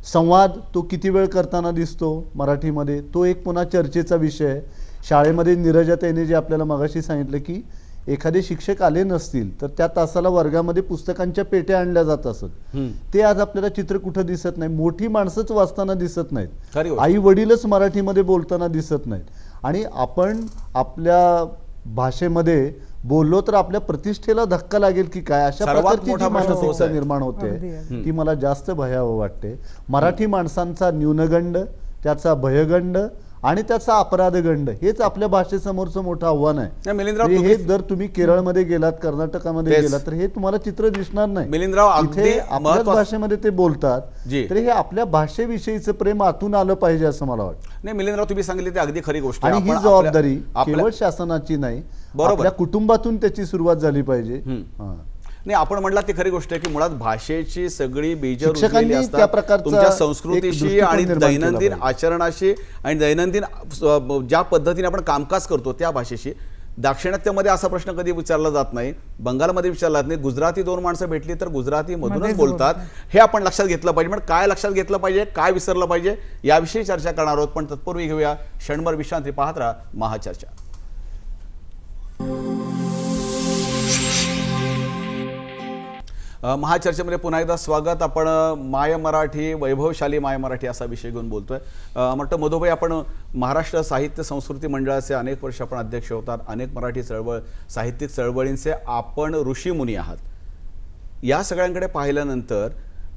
संवाद तो किती वेळ करताना दिसतो मराठीमध्ये, तो एक पुन्हा चर्चेचा विषय आहे. शाळेमध्ये नीरजतेने जे आपल्याला मगाशी सांगितलं की एखादे शिक्षक आले नसतील तर त्या तासाला वर्गामध्ये पुस्तकांच्या पेट्या आणल्या जात असत, ते आज आपल्याला चित्र कुठं दिसत नाही. मोठी माणसंच वाचताना दिसत नाहीत, खरी गोष्ट. आई वडीलच मराठीमध्ये बोलताना दिसत नाहीत. आणि आपण आपल्या भाषेमध्ये बोललो तर आपल्या प्रतिष्ठेला धक्का लागेल की काय, अशा सर्वात प्रकारची मोठा जी प्रश्न तोच मानसिकता आहे. निर्माण होते अगदी, ती मला जास्त भयावह वाटते. मराठी माणसांचा न्यूनगंड, त्याचा भयगंड आणि त्याचा अपराधगंड हेच आपल्या भाषेसमोरचं मोठं आव्हान आहे. नाही, मिलिंदराव, म्हणजे हे तुम्ही- जर तुम्ही केरळमध्ये गेलात, कर्नाटकामध्ये तेच. गेलात तर हे तुम्हाला चित्र दिसणार नाही. मिलिंदराव, अगदी इथे आपल्याच महत्त्वाचं- भाषेमध्ये ते बोलतात, जी. तर हे आपल्या भाषेविषयीचं प्रेम आतून आलं पाहिजे असं मला वाटतं. नाही मिलिंदराव, तुम्ही सांगितले ते अगदी खरी गोष्ट आहे. आणि ही आपण जबाबदारी आपल्या- केवळ शासनाची नाही, बरोबर. आपल्या कुटुंबातून त्याची सुरुवात झाली पाहिजे. हां. नाही, आपण म्हटलं ती खरी गोष्ट आहे की मुळात भाषेची सगळी बीज शिक्षकांनी रुजलेली त्या असतात प्रकारचा तुमच्या एक संस्कृतीशी दृष्टिकोन आणि निर्माण केला दैनंदिन पाहिजे. आचरणाशी आणि दैनंदिन ज्या पद्धतीने आपण कामकाज करतो त्या भाषेशी. दाक्षिणात्यमध्ये असा प्रश्न कधी विचारला जात नाही, बंगालमध्ये विचारला जात नाही. गुजराती 2 माणसं भेटली तर गुजराती मधूनच मध्येच बोलतात. हे आपण लक्षात घेतलं पाहिजे. पण काय लक्षात घेतलं पाहिजे, काय विसरलं पाहिजे, याविषयी चर्चा करणार आहोत. पण तत्पूर्वी घेऊया क्षणभर विश्रांती. पाहत राहा महाचर्चा. महाचर्चेमध्ये पुन्हा एकदा स्वागत. आपण माय मराठी, वैभवशाली माय मराठी असा विषय घेऊन बोलतोय. म्हटलं मधुभाई, आपण महाराष्ट्र साहित्य संस्कृती मंडळाचे अनेक वर्ष आपण अध्यक्ष होतात. अनेक मराठी चळवळ, साहित्यिक चळवळींचे आपण ऋषीमुनी आहात. या सगळ्यांकडे पाहिल्यानंतर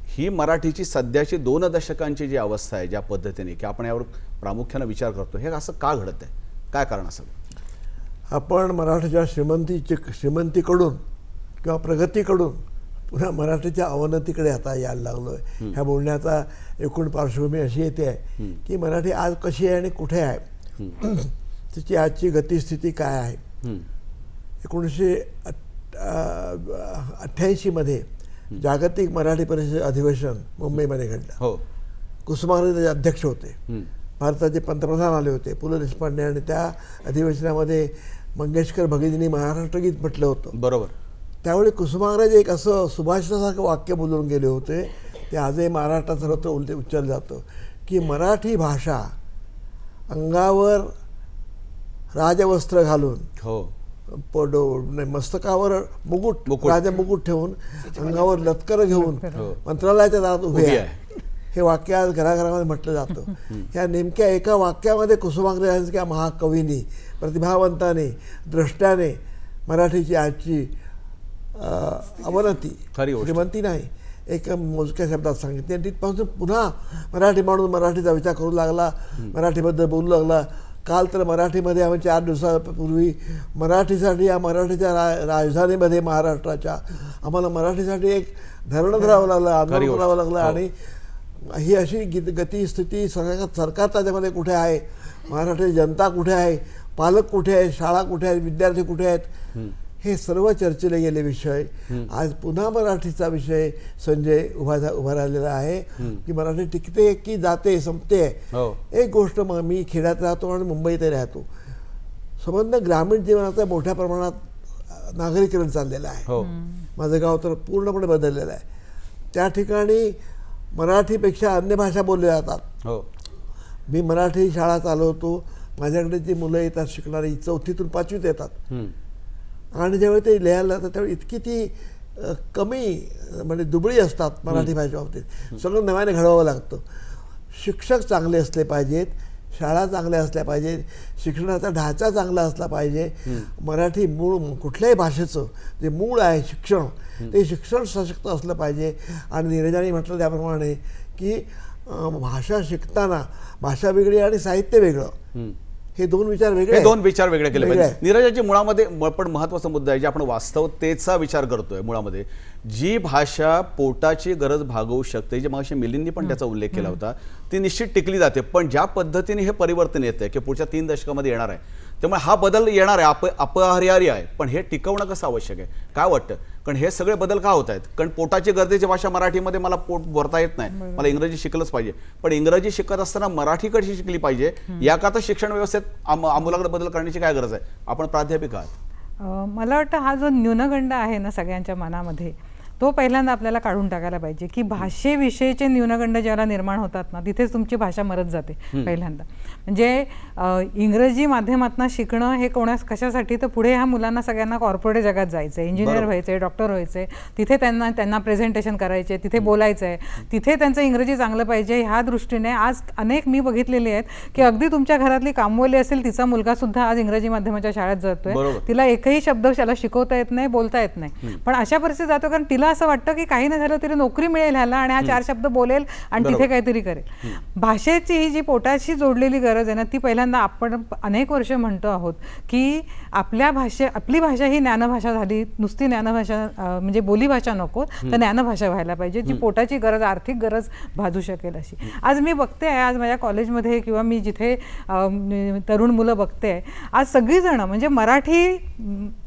ही मराठीची सध्याची 2 दशकांची जी अवस्था आहे, ज्या पद्धतीने की आपण यावर प्रामुख्याने विचार करतो, हे असं का घडत आहे, काय कारण असेल? आपण मराठीच्या श्रीमंतीकडून किंवा प्रगतीकडून पुन्हा मराठीच्या अवनतीकडे आता यायला लागलो आहे. ह्या बोलण्याचा एकूण पार्श्वभूमी अशी येते आहे की मराठी आज कशी आहे आणि कुठे आहे, तिची आजची गतिस्थिती काय आहे. 1988 जागतिक मराठी परिषद अधिवेशन मुंबईमध्ये घडलं. हो, कुसुमाग्रज त्याचे अध्यक्ष होते. भारताचे पंतप्रधान आले होते, पु ल देशपांडे, आणि त्या अधिवेशनामध्ये मंगेशकर भगिनींनी महाराष्ट्र गीत म्हटलं होतं. बरोबर. त्यावेळी कुसुमाग्रज एक असं सुभाषितासारखं वाक्य बोलून गेले होते, ते आजही महाराष्ट्रात सर्वत्र उच्चारलं जातं की मराठी भाषा अंगावर राजवस्त्र घालून, हो, मस्तकावर मुकुट, मुकुट. राजमुकुट ठेवून, अंगावर लत्कर घेऊन मंत्रालयाच्या दारात उभे उभी आहे. हे वाक्य आज घराघरामध्ये म्हटलं जातं. ह्या नेमक्या एका वाक्यामध्ये कुसुमाग्रजांच्या महाकवींनी, प्रतिभावंताने, द्रष्ट्याने मराठीची आजची अवनती, खरी गोष्ट. श्रीमंती नाही, एक मोजक्या शब्दात सांगितले. आणि तिथपासून पुन्हा मराठी माणूस मराठीचा विचार करू लागला, मराठीबद्दल बोलू लागला. काल तर मराठीमध्ये आम्ही 4 दिवसापूर्वी मराठीसाठी, या मराठीच्या राजधानीमध्ये महाराष्ट्राच्या आम्हाला मराठीसाठी एक धरण धरावं लागलं, आंदोलन करावं लागलं. आणि ही अशी गतिस्थिती, सरकार त्याच्यामध्ये कुठे आहे, महाराष्ट्राची जनता कुठे आहे, पालक कुठे आहेत, शाळा कुठे आहेत, विद्यार्थी कुठे आहेत, हे सर्व चर्चेला गेले विषय आज पुन्हा मराठीचा विषय संजय उभा राहिलेला आहे की मराठी टिकते की जाते संपते. हो. एक गोष्ट मी खेड्यात राहतो आणि मुंबईतही राहतो. संबंध ग्रामीण जीवनाचा मोठ्या प्रमाणात नागरीकरण चाललेलं आहे. हो. माझं गाव तर पूर्णपणे बदललेलं आहे. त्या ठिकाणी मराठीपेक्षा अन्य भाषा बोलल्या जातात. हो. मी मराठी शाळा चालवतो. माझ्याकडे जी मुलं येतात शिकणारी 4थी 5वीत येतात आणि ज्यावेळी ते लिहायला जातात त्यावेळी इतकी ती कमी म्हणजे दुबळी असतात मराठी भाषे बाबतीत. सगळं नव्याने घडवावं लागतं. शिक्षक चांगले असले पाहिजेत, शाळा चांगल्या असल्या पाहिजेत, शिक्षणाचा ढाचा चांगला असला पाहिजे. मराठी मूळ कुठल्याही भाषेचं जे मूळ आहे शिक्षण ते शिक्षण सशक्त असलं पाहिजे. आणि नीरजाने म्हटलं त्याप्रमाणे की भाषा शिकताना भाषा वेगळी आणि साहित्य वेगळं हे दोन विचार वेगळे हे दोन विचार वेगळे केले वेगळे पाहिजे. आहेत. नीरजाची मुळामध्ये पण महत्वाचा मुद्दा आहे जे आपण वास्तवतेचा विचार करतोय. मुळामध्ये जी भाषा पोटाची गरज भागवू शकते, जे मागाशी मिलिंदनी पण त्याचा उल्लेख केला होता, ती निश्चित टिकली जाते. पण ज्या पद्धतीने हे परिवर्तन येते की पुढच्या 3 दशकामध्ये येणार आहे, त्यामुळे हा बदल येणार आहे, अपरिहार्य आहे. पण हे टिकवणं कसं आवश्यक आहे, काय वाटतं? कारण हे सगळे बदल का होत आहेत? कारण पोटाची गरजेची भाषा मराठीमध्ये मला पोट भरता येत नाही, मला इंग्रजी शिकलंच पाहिजे. पण इंग्रजी शिकत असताना मराठी कशी शिकली पाहिजे याकरता शिक्षण व्यवस्थेत आमूलाग्र बदल करण्याची काय गरज आहे? आपण प्राध्यापिका आहात. मला वाटतं हा जो न्यूनगंड आहे ना सगळ्यांच्या मनामध्ये, तो पहिल्यांदा आपल्याला काढून टाकायला पाहिजे की भाषेविषयीचे न्यूनगंड ज्याला निर्माण होतात ना तिथेच तुमची भाषा मरत जाते पहिल्यांदा. म्हणजे इंग्रजी माध्यमातून शिकणं हे कशासाठी, तर पुढे ह्या मुलांना सगळ्यांना कॉर्पोरेट जगात जायचं आहे, इंजिनियर व्हायचं आहे, डॉक्टर व्हायचं आहे, तिथे त्यांना प्रेझेंटेशन करायचे, तिथे बोलायचं आहे, तिथे त्यांचं इंग्रजी चांगलं पाहिजे. ह्या दृष्टीने आज अनेक मी बघितलेली आहेत की अगदी तुमच्या घरातली कामवाली असेल तिचा मुलगा सुद्धा आज इंग्रजी माध्यमाच्या शाळेत जातोय. तिला एकही शब्द त्याला शिकवता येत नाही, बोलता येत नाही, पण अशा परिस्थितीत जातो कारण तिला असं वाटतं की काही नाही झालं तरी नोकरी मिळेल ह्याला आणि हा 4 शब्द बोलेल आणि तिथे काहीतरी करेल. भाषेची ही जी पोटाशी जोडलेली गरज आहे ना ती पहिल्यांदा आपण अनेक वर्ष म्हणतो आहोत की आपली भाषा ही ज्ञानभाषा झाली, नुसती ज्ञानभाषा म्हणजे बोलीभाषा नको तर ज्ञानभाषा व्हायला पाहिजे जी पोटाची गरज, आर्थिक गरज भाजू शकेल अशी. आज मी बघते आहे, आज माझ्या कॉलेजमध्ये किंवा मी जिथे तरुण मुलं बघते आहे, आज सगळीजण म्हणजे मराठी,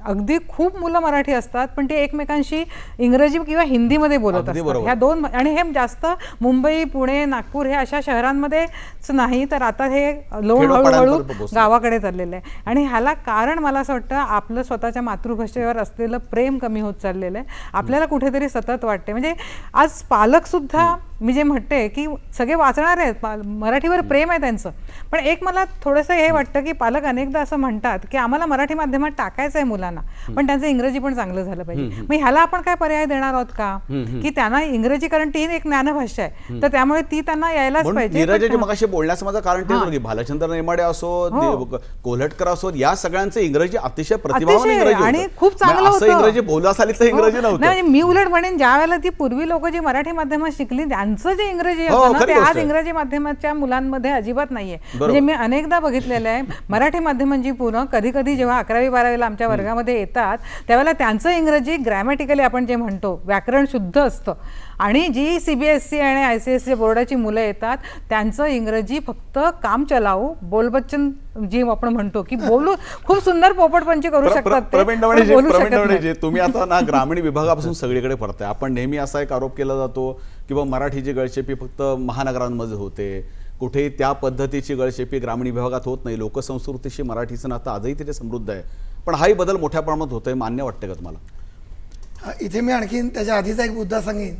अगदी खूप मुलं मराठी असतात पण ते एकमेकांशी इंग्रजी किंवा हिंदीमध्ये बोलत असतात. ह्या दोन, आणि हे जास्त मुंबई, पुणे, नागपूर हे अशा शहरांमध्येच नाही तर आता हे हळूहळू गावाकडे चाललेलं आहे. आणि ह्याला कारण मला असं वाटतं आपलं स्वतःच्या मातृभाषेवर असलेलं प्रेम कमी होत चाललेलं आहे. आपल्याला कुठेतरी सतत वाटते, म्हणजे आज पालक सुद्धा मी जे म्हणते की सगळे वाचणार आहेत, मराठीवर प्रेम आहे त्यांचं, पण एक मला थोडंसं हे वाटतं की पालक अनेकदा असं म्हणतात की आम्हाला मराठी माध्यमात टाकायचं आहे मुलांना पण त्यांचं इंग्रजी पण चांगलं झालं पाहिजे. मग ह्याला आपण काय पर्याय देणार आहोत का की त्यांना इंग्रजी, कारण ती एक ज्ञानभाषा आहे तर त्यामुळे ती त्यांना यायलाच पाहिजे. नीरजाची मगाशी बोलण्याचं माझं कारण तेच होतं की भालचंद्र नेमाडे असोत, कोल्हटकर असोत, या सगळ्यांचं इंग्रजी अतिशय प्रतिभावान इंग्रजी आणि खूप चांगलं होतं. इंग्रजी बोला सालीतलं इंग्रजी नव्हतं. मी उलट म्हणेन ज्या वेळेला ती पूर्वी लोक जी मराठी माध्यमात शिकली त्यांचं जे इंग्रजी होतं ना ते आज इंग्रजी माध्यमाच्या मुलांमध्ये अजिबात नाहीये. म्हणजे मी अनेकदा बघितलेलं आहे मराठी माध्यमांची पूर्ण कधी कधी जेव्हा 11वी 12वीला आमच्या वर्गामध्ये येतात त्यावेळेला त्यांचं इंग्रजी ग्रॅमॅटिकली आपण जे म्हणतो व्याकरण शुद्ध असतं आणि जी CBSE आणि ICSE बोर्डाची मुलं येतात त्यांचं इंग्रजी फक्त काम चलाऊ बोलबच्चन जी आपण म्हणतो की बोलू खूप सुंदर पोपटपंची करू शकतात ते, प्रवीण पण बोलू शकत नाही. डवणे तुम्ही आता ना ग्रामीण विभागापासून सगळीकडे पडताय. आपण नेहमी असा एक आरोप केला जातो की मराठीची गळचेपी फक्त महानगरांमध्ये होते, कुठेही त्या पद्धतीची गळचेपी ग्रामीण विभागात होत नाही. लोकसंस्कृतीशी मराठीचं नातं आजही तिथे समृद्ध आहे, पण हाही बदल मोठ्या प्रमाणात होतोय. मान्य वाटतं का तुम्हाला? इथे मी आणखीन त्याच्या आधीचा एक मुद्दा सांगेन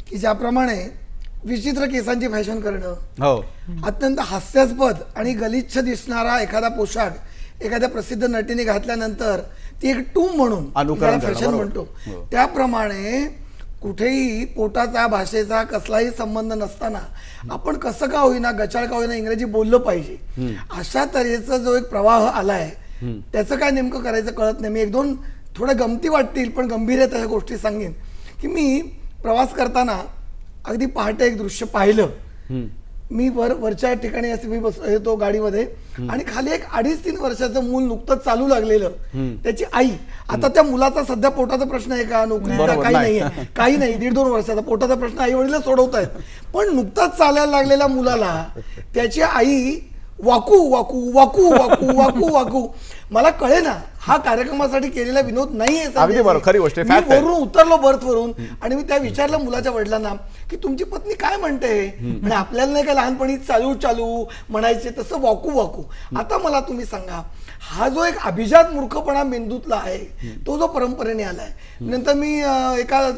की ज्याप्रमाणे विचित्र केसांची फॅशन करणं, हो, अत्यंत हास्यास्पद आणि गलिच्छ दिसणारा एखादा पोशाख एखाद्या प्रसिद्ध नटीने घातल्यानंतर ती एक टूम म्हणून अनुकरण फॅशन करणं, म्हणतो, हो. त्याप्रमाणे कुठेही पोटाचा भाषेचा कसलाही संबंध नसताना आपण कसं का होईना, गचाळ का होईना इंग्रजी बोललं पाहिजे. अशा तऱ्हेचा जो एक प्रवाह आलाय त्याचं काय नेमकं करायचं कळत नाही. मी 1-2 थोड्या गमती वाटतील पण गंभीर ह्या गोष्टी सांगेन की मी प्रवास करताना अगदी पहाटे एक दृश्य पाहिलं. मी वरच्या ठिकाणी असे मी येतो गाडीमध्ये आणि खाली एक 2.5-3 वर्षाचं मूल नुकतंच चालू लागलेलं, त्याची आई. आता त्या मुलाचा सध्या पोटाचा प्रश्न आहे का, नोकरीचा काही नाहीये, काही नाही. 1.5-2 वर्षाचा पोटाचा प्रश्न आई वडील सोडवत आहेत, पण नुकताच चालायला लागलेल्या मुलाला त्याची आई वाकू वाकू वाकू वाकू वाकू वाकू. मला कळे ना हा कार्यक्रमासाठी केलेला विनोद नाहीये संजयजी. अगदी बरोबर, खरी गोष्ट आहे, मी fact आहे. वरून उतरलो बर्थवरून आणि मी त्या विचारलं मुलाच्या वडिलांना की तुमची पत्नी काय म्हणते, म्हणजे आपल्याला नाही का लहानपणी चालू चालू म्हणायचे तसं वाकू वाकू. आता मला तुम्ही सांगा, हा जो एक अभिजात मूर्खपणा मेंदूतला आहे तो जो परंपरेने आलाय. नंतर मी एका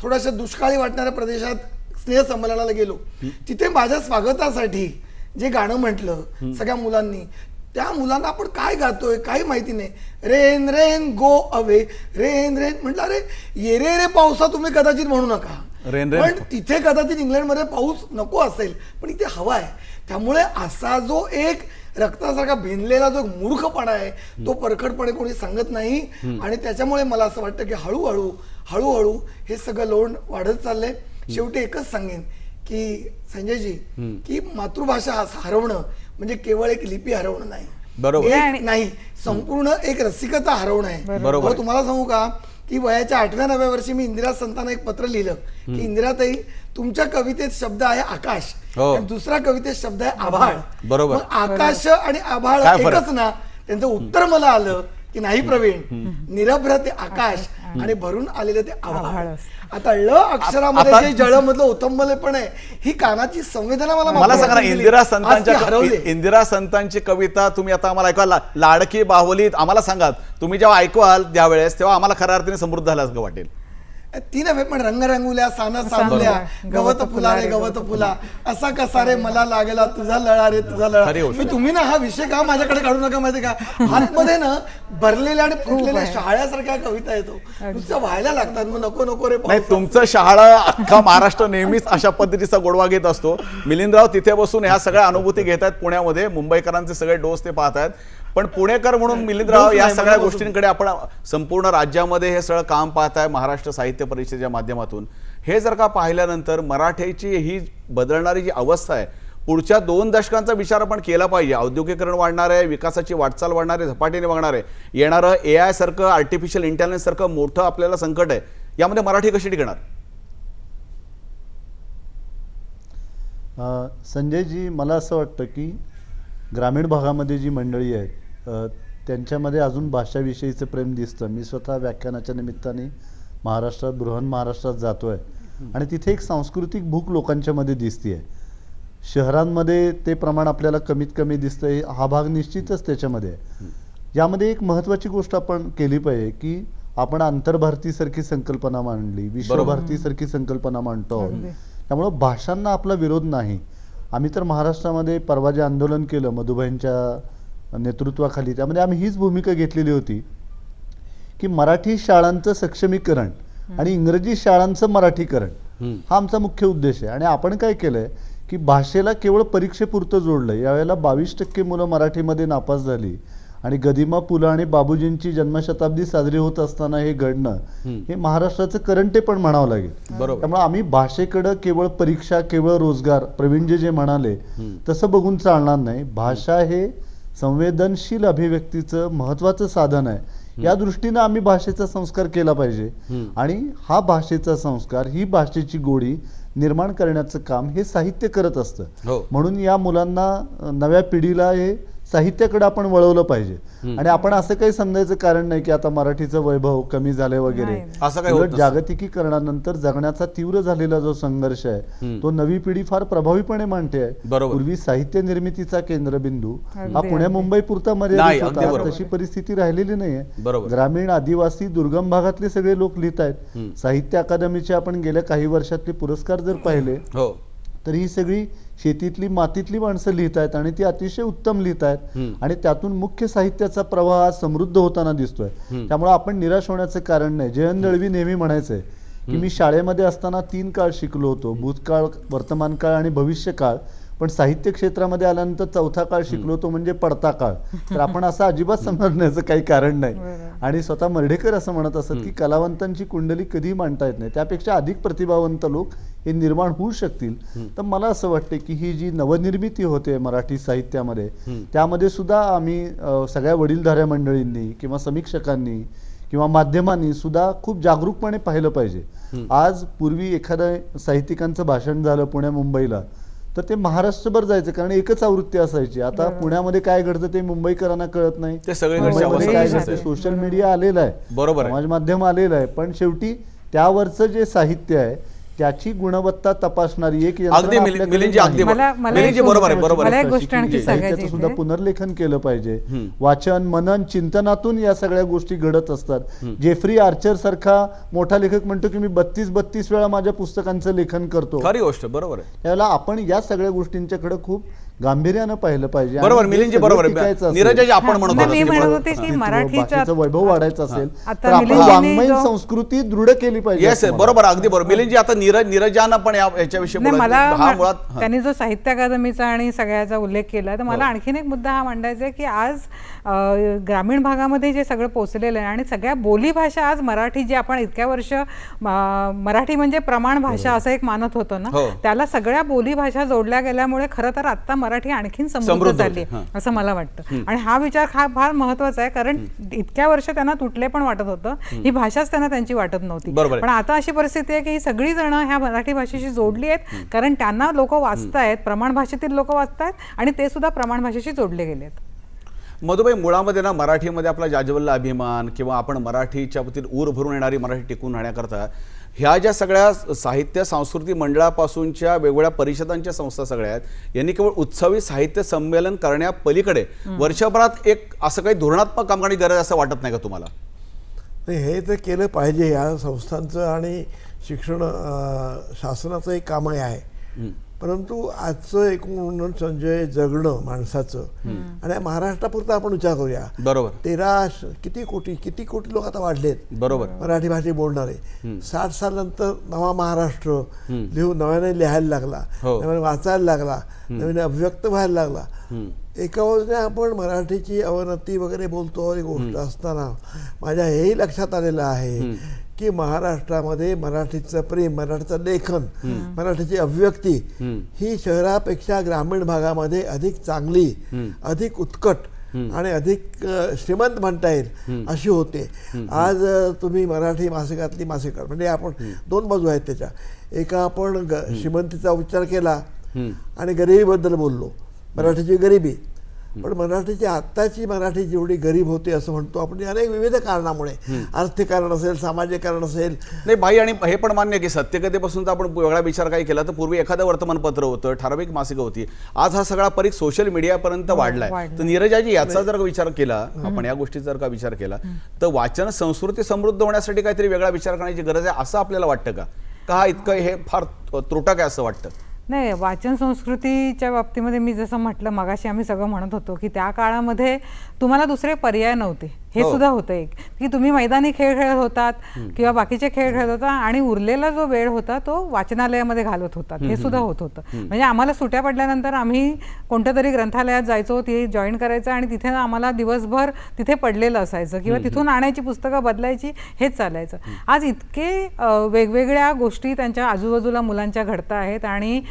थोड्याशा दुष्काळी वाटणाऱ्या प्रदेशात स्नेह संमेलनाला गेलो. तिथे माझ्या स्वागतासाठी जे गाणं म्हटलं सगळ्या मुलांनी, त्या मुलांना आपण काय गातोय काही माहिती नाही. Rain rain go away, rain rain म्हटलं अरे ये रे रे पावसा तुम्ही कदाचित म्हणू नका, रेन रेन. पण तिथे कदाचित इंग्लंडमध्ये पाऊस नको असेल पण इथे हवा आहे. त्यामुळे असा जो एक रक्तासारखा भिनलेला जो मूर्खपणा आहे तो परखडपणे कोणी सांगत नाही. आणि त्याच्यामुळे मला असं वाटतं की हळूहळू हळूहळू हे सगळं लोण वाढत चाललंय. शेवटी एकच सांगेन की संजयजी की मातृभाषा हरवणं म्हणजे केवळ एक लिपी हरवणं नाही, बरोबर. एक नाही संपूर्ण एक रसिकता हरवणं आहे. बरोबर. अहो, तुम्हाला सांगू का की वयाच्या 8व्या-9व्या वर्षी मी इंदिरा संतांना एक पत्र लिहिलं की इंदिराताई तुमच्या कवितेत शब्द आहे आकाश हो. आणि दुसऱ्या कवितेत शब्द आहे आभाळ. बरोबर. मग आकाश आणि आभाळ काय फरक? एकच ना. त्यांचं उत्तर मला आलं की नाही प्रवीण, निरभ्र ते आकाश आणि भरून आलेलं ते आभाळ. आभाळ. आता ळ अक्षरामध्ये आता- जे जळ मधलं उतंबलेपण आहे ही कानाची संवेदना मला मला सांगा ना, दिली. इंदिरा आज ती संतांच्या हरवली. इंदिरा संतांची कविता तुम्ही आता आम्हाला ऐकवाल, लाडकी बाहुली, आम्हाला सांगा तुम्ही जेव्हा ऐकवाल त्यावेळेस तेव्हा आम्हाला खऱ्या अर्थाने समृद्ध झालं असं वाटेल. ती नव्हे पण रंगरंगुल्या साना सावल्या गवत फुला रे गवत फुला असा कसा रे मला लागला तुझा लळा रे तुझा लळा. खरी गोष्ट. मी तुम्ही ना हा विषय का माझ्याकडे काढू नका माहिती का, आतमध्ये ना भरलेल्या आणि फुटलेल्या शाळ्यासारख्या कविता येतो नुसतं व्हायला लागतात. मग नको नको रे नाही, पावसा. तुमचं शहाळा अख्खा महाराष्ट्र नेहमीच अशा पद्धतीचा गोडवा घेत असतो. मिलिंदराव तिथे बसून ह्या सगळ्या अनुभूती घेत आहेत पुण्यामध्ये, मुंबईकरांचे सगळे डोस ते पाहत आहेत. पण पुणेकर म्हणून मिलिंदराव डोस या नाही, सगळ्या मनापासून. गोष्टींकडे आपण संपूर्ण राज्यामध्ये हे सगळं काम पाहताय महाराष्ट्र साहित्य परिषदेच्या माध्यमातून. हे जर का पाहिल्यानंतर मराठीची ही बदलणारी जी अवस्था आहे, पुढच्या 2 दशकांचा विचार आपण केला पाहिजे. औद्योगिकरण वाढणार आहे, विकासाची वाटचाल वाढणार आहे, झपाट्याने वाढणार आहे, येणारं AI सारखं आर्टिफिशियल इंटेलिजन्स सारखं मोठं आपल्याला संकट आहे. यामध्ये मराठी कशी टिकणार? संजयजी, मला असं वाटतं की ग्रामीण भागामध्ये जी मंडळी आहेत त्यांच्यामध्ये अजून भाषाविषयीचं प्रेम दिसतं. मी स्वतः व्याख्यानाच्या निमित्ताने महाराष्ट्रात, बृहन महाराष्ट्रात जातोय आणि तिथे एक सांस्कृतिक भूक लोकांच्या मध्ये दिसते. शहरांमध्ये ते प्रमाण आपल्याला कमीत कमी दिसतंय, हा भाग निश्चितच त्याच्यामध्ये आहे. यामध्ये एक महत्त्वाची गोष्ट आपण केली पाहिजे की आपण आंतरभारतीसारखी संकल्पना मांडली, विश्वभारतीसारखी संकल्पना मांडतो आहोत. त्यामुळं भाषांना आपला विरोध नाही. आम्ही तर महाराष्ट्रामध्ये परवा जे आंदोलन केलं मधुबाईंच्या नेतृत्वाखाली, त्यामध्ये आम्ही हीच भूमिका घेतलेली होती की मराठी शाळांचं सक्षमीकरण आणि इंग्रजी शाळांचं मराठीकरण हा आमचा मुख्य उद्देश आहे. आणि आपण काय केलंय की भाषेला केवळ परीक्षेपुरतं जोडलं. यावेळेला 22% मुलं मराठीमध्ये नापास झाली आणि गदिमा पुलं आणि बाबूजींची जन्मशताब्दी साजरी होत असताना हे घडणं हे महाराष्ट्राचं करंटे पण म्हणावं लागेल. त्यामुळे आम्ही भाषेकडं केवळ परीक्षा, केवळ रोजगार, प्रवीणजी जे म्हणाले तसं बघून चालणार नाही. भाषा हे संवेदनशील अभिव्यक्तीचं महत्वाचं साधन आहे. या दृष्टीनं आम्ही भाषेचा संस्कार केला पाहिजे आणि हा भाषेचा संस्कार, ही भाषेची गोडी निर्माण करण्याचं काम हे साहित्य करत असतं. म्हणून या मुलांना, नव्या पिढीला हे साहित्याकडे आपण वळवलं पाहिजे. आणि आपण असं काही समजायचं कारण नाही की आता मराठीचं वैभव कमी झालंय वगैरे. असं काही उलट जागतिकीकरणानंतर जगण्याचा तीव्र झालेला जो संघर्ष आहे तो नवी पिढी फार प्रभावीपणे मांडते आहे. पूर्वी साहित्य निर्मितीचा केंद्रबिंदू हा पुणे मुंबई पुरता मर्यादित होता, तशी परिस्थिती राहिलेली नाहीये. ग्रामीण, आदिवासी, दुर्गम भागातले सगळे लोक लिहित आहेत. साहित्य अकादमीचे आपण गेल्या काही वर्षातले पुरस्कार जर पाहिले तर ही सगळी शेतीतली, मातीतली माणसं लिहित आहेत आणि ती अतिशय उत्तम लिहित आहेत आणि त्यातून मुख्य साहित्याचा प्रवाह समृद्ध होताना दिसतोय. त्यामुळे आपण निराश होण्याचं कारण नाही. जयंत दळवी नेहमी म्हणायचंय की मी शाळेमध्ये असताना 3 काळ शिकलो होतो, भूतकाळ, वर्तमान काळ आणि भविष्य काळ, पण साहित्य क्षेत्रामध्ये आल्यानंतर 4था काळ शिकलो तो म्हणजे पडता काळ. तर आपण असं अजिबात समजण्याचं काही कारण नाही. आणि स्वतः मर्ढेकर असं म्हणत असत की कलावंतांची कुंडली कधी मांडता येत नाही, त्यापेक्षा अधिक प्रतिभावंत लोक हे निर्माण होऊ शकतील. तर मला असं वाटतं की ही जी नवनिर्मिती होते मराठी साहित्यामध्ये, त्यामध्ये सुद्धा आम्ही सगळ्या वडीलधाऱ्या मंडळींनी किंवा समीक्षकांनी किंवा माध्यमांनी सुद्धा खूप जागरूकपणे पाहिलं पाहिजे. आज पूर्वी एखाद्या साहित्यिकांचं भाषण झालं पुण्या मुंबईला तर ते महाराष्ट्रभर जायचं, कारण एकच आवृत्ती असायची. आता पुण्यामध्ये काय घडतं ते मुंबईकरांना कळत नाही, ते सगळीकडची मुंबईमध्ये अवस्था काय तशीच घडतं, आहे. सोशल मीडिया आलेला आहे, बरोबर आहे. समाज माध्यम आलेलं आहे, पण शेवटी त्यावरचं जे साहित्य आहे त्याची गुणवत्ता तपासणारी एक यंत्रणा अगदी आपल्याकडे मिलिंदजी, अगदी नाही. मिलिंदजी एक बरोबर आहे, गोष्ट- बरोबर मला आहे. एक गोष्ट आणखी साहित्याचं सांगायची सुद्धा इथे. पुनर्लेखन केलं पाहिजे. वाचन, मनन, चिंतनातून या सगळ्या गोष्टी घडत असतात. जेफ्री आर्चर सारखा मोठा लेखक म्हणतो की मी 32 वेळा माझ्या पुस्तकांचं लेखन करतो. खरी गोष्ट, बरोबर आहे. त्याला आपण या सगळ्या गोष्टींच्याकडे खूप गांभीर्यानं पाहिलं पाहिजे. आणि बरोबर, हे मिलिंदजी सगळं बरोबर टिकायचं आहे. असेल, नीरजाजी आपण म्हणत नाही, होतो मी की म्हणत बरोबर. होते की अस्तित्व, मराठीचा बाकीचं वैभव वाढायचं असेल आता तर आपण मिलिंदजींनी वाङ्मयीन जो- संस्कृती दृढ केली पाहिजे. येस असं मला बरोबर, अगदी बरोबर. मिलिंदजी, आता नीरजानं पण याच्याविषयी नाही, बोलायचं. मला हा मुळात हा. त्यांनी जो साहित्य अकादमीचा आणि सगळ्याचा उल्लेख केला, तर मला आणखीन एक मुद्दा हा मांडायचा आहे की आज ग्रामीण भागामध्ये जे सगळं पोचलेलं आहे आणि सगळ्या बोलीभाषा आज मराठी, जी आपण इतक्या वर्ष मराठी म्हणजे प्रमाण भाषा असं एक मानत होतो ना, हो. त्याला सगळ्या बोलीभाषा जोडल्या गेल्यामुळे खरं तर आता मराठी आणखीन समृद्ध समृद्ध झाली होते, हां. असं मला वाटतं. आणि हा विचार फार महत्वाचा आहे, कारण इतक्या वर्ष त्यांना तुटले पण वाटत होतं, ही भाषाच त्यांना त्यांची वाटत नव्हती. बरोबर आहे. पण आता अशी परिस्थिती आहे की ही सगळी जण ह्या मराठी भाषेशी जोडली आहेत, कारण त्यांना लोक वाचतायत, प्रमाण भाषेतील लोक वाचतायत आणि ते सुद्धा प्रमाण भाषेशी जोडले गेलेत. मधुबाई, मुळामध्ये ना मराठीमध्ये आपला जाज्वल्य अभिमान किंवा आपण मराठीच्या बाबतीत ऊर भरून येणारी मराठी टिकून राहण्याकरता ह्या ज्या सगळ्या साहित्य सांस्कृतिक मंडळापासूनच्या वेगवेगळ्या परिषदांच्या संस्था सगळ्या आहेत, यांनी केवळ उत्सवी साहित्य संमेलन करण्यापलीकडे वर्षभरात एक असं काही धोरणात्मक काम करण्याची गरज असं वाटत नाही का तुम्हाला? नाही, हे तर केलं पाहिजे. या संस्थांचं आणि शिक्षण शासनाचं एक कामही आहे. परंतु आजचं एकूण संजय जगणं माणसाचं, आणि महाराष्ट्रापुरता आपण विचार करूया. बरोबर, 13 किती कोटी लोक आता वाढलेत बरोबर, मराठी भाषा बोलणारे. 60 सालानंतर नवा महाराष्ट्र नव्याने लिहायला लागला, हो. नव्याने वाचायला लागला, नव्याने अभिव्यक्त व्हायला लागला. एका बाजूने आपण मराठीची अवनती वगैरे बोलतो ही गोष्ट असताना माझ्या हेही लक्षात आलेलं आहे की महाराष्ट्रामध्ये मराठीचं प्रेम, मराठीचं लेखन, मराठीची अभिव्यक्ती ही शहरापेक्षा ग्रामीण भागामध्ये अधिक चांगली, अधिक उत्कट आणि अधिक श्रीमंत म्हणता येईल अशी होते. आज तुम्ही मराठी मासिकातली मासिकं, म्हणजे आपण दोन बाजू आहेत त्याच्या. एका आपण श्रीमंतीचा उच्चार केला आणि गरिबीबद्दल बोललो, मराठीची गरिबी. पण मराठीची आत्ताची मराठी जेवढी गरीब होते असं म्हणतो आपण, अनेक विविध कारणामुळे, आर्थिक कारण असेल, सामाजिक कारण असेल. नाही भाई, आणि हे पण मान्य आहे की सत्यकथेपासून तर आपण वेगळा विचार काही केला तर पूर्वी एखादं वर्तमानपत्र होतं, ठराविक मासिकं होती. आज हा सगळा परीख सोशल मीडियापर्यंत वाढलाय. तर नीरजाजी, याचा जर का विचार केला आपण, या गोष्टीचा जर का विचार केला तर वाचन संस्कृती समृद्ध होण्यासाठी काहीतरी वेगळा विचार करण्याची गरज आहे असं आपल्याला वाटतं का? हा इतकं हे फार त्रुटक आहे असं वाटतं? नाही, वाचन संस्कृतीच्या बाबतीमध्ये मी जसं म्हटलं मगाशी, आम्ही सगळं म्हणत होतो की त्या काळामध्ये तुम्हाला दुसरे पर्याय नव्हते. हे सुद्धा होतं एक की तुम्ही मैदानी खेळ खेळत होतात किंवा बाकीचे खेळ खेळत होता आणि उरलेला जो वेळ होता तो वाचनालयामध्ये घालवत होतात. हे सुद्धा होत होतं. म्हणजे आम्हाला सुट्या पडल्यानंतर आम्ही कोणत्या तरी ग्रंथालयात जायचो, ती जॉईन करायचं आणि तिथे आम्हाला दिवसभर तिथे पडलेलं असायचं किंवा तिथून आणायची पुस्तकं बदलायची, हेच चालायचं. आज इतके वेगवेगळ्या गोष्टी त्यांच्या आजूबाजूला मुलांच्या घडत आहेत आणि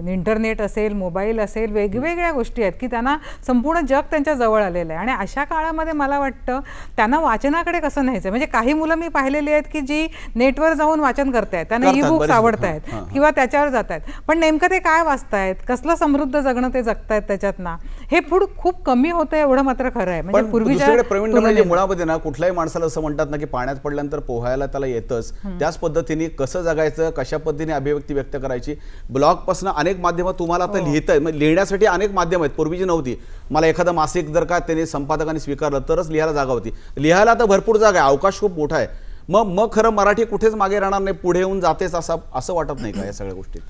इंटरनेट असेल, मोबाईल असेल, वेगवेगळ्या गोष्टी आहेत की त्यांना संपूर्ण जग त्यांच्या जवळ आलेलं आहे. आणि अशा काळामध्ये मला वाटतं त्यांना वाचनाकडे कसं न्यायचं. म्हणजे काही मुलं मी पाहिलेली आहेत की जी नेटवर जाऊन वाचन करतायत, त्यांना ई बुक्स आवडतायत किंवा त्याच्यावर जात आहेत, पण नेमकं ते काय वाचतायत, कसलं समृद्ध जगणं ते जगतायत त्याच्यात ना, हे खूप कमी होतं, एवढं मात्र खरं आहे. म्हणजे पूर्वीच्या प्रवीण मुळामध्ये ना कुठल्याही माणसाला असं म्हणतात ना की पाण्यात पडल्यानंतर पोहायला त्याला येतच, त्याच पद्धतीने कसं जगायचं, कशा पद्धतीने अभिव्यक्ती व्यक्त करायची. ब्लॉगपासून अनेक माध्यमं तुम्हाला आता लिहिण्यासाठी अनेक माध्यम आहेत, पूर्वीची नव्हती. मला एखादं मासिक जर का त्याने संपादकाने स्वीकारलं तरच लिहायला जागा होती. लिहायला आता भरपूर जागा आहे, अवकाश खूप मोठा आहे. मग खरं मराठी कुठेच मागे राहणार नाही, पुढे येऊन जातेच असं वाटत नाही का या सगळ्या गोष्टीत?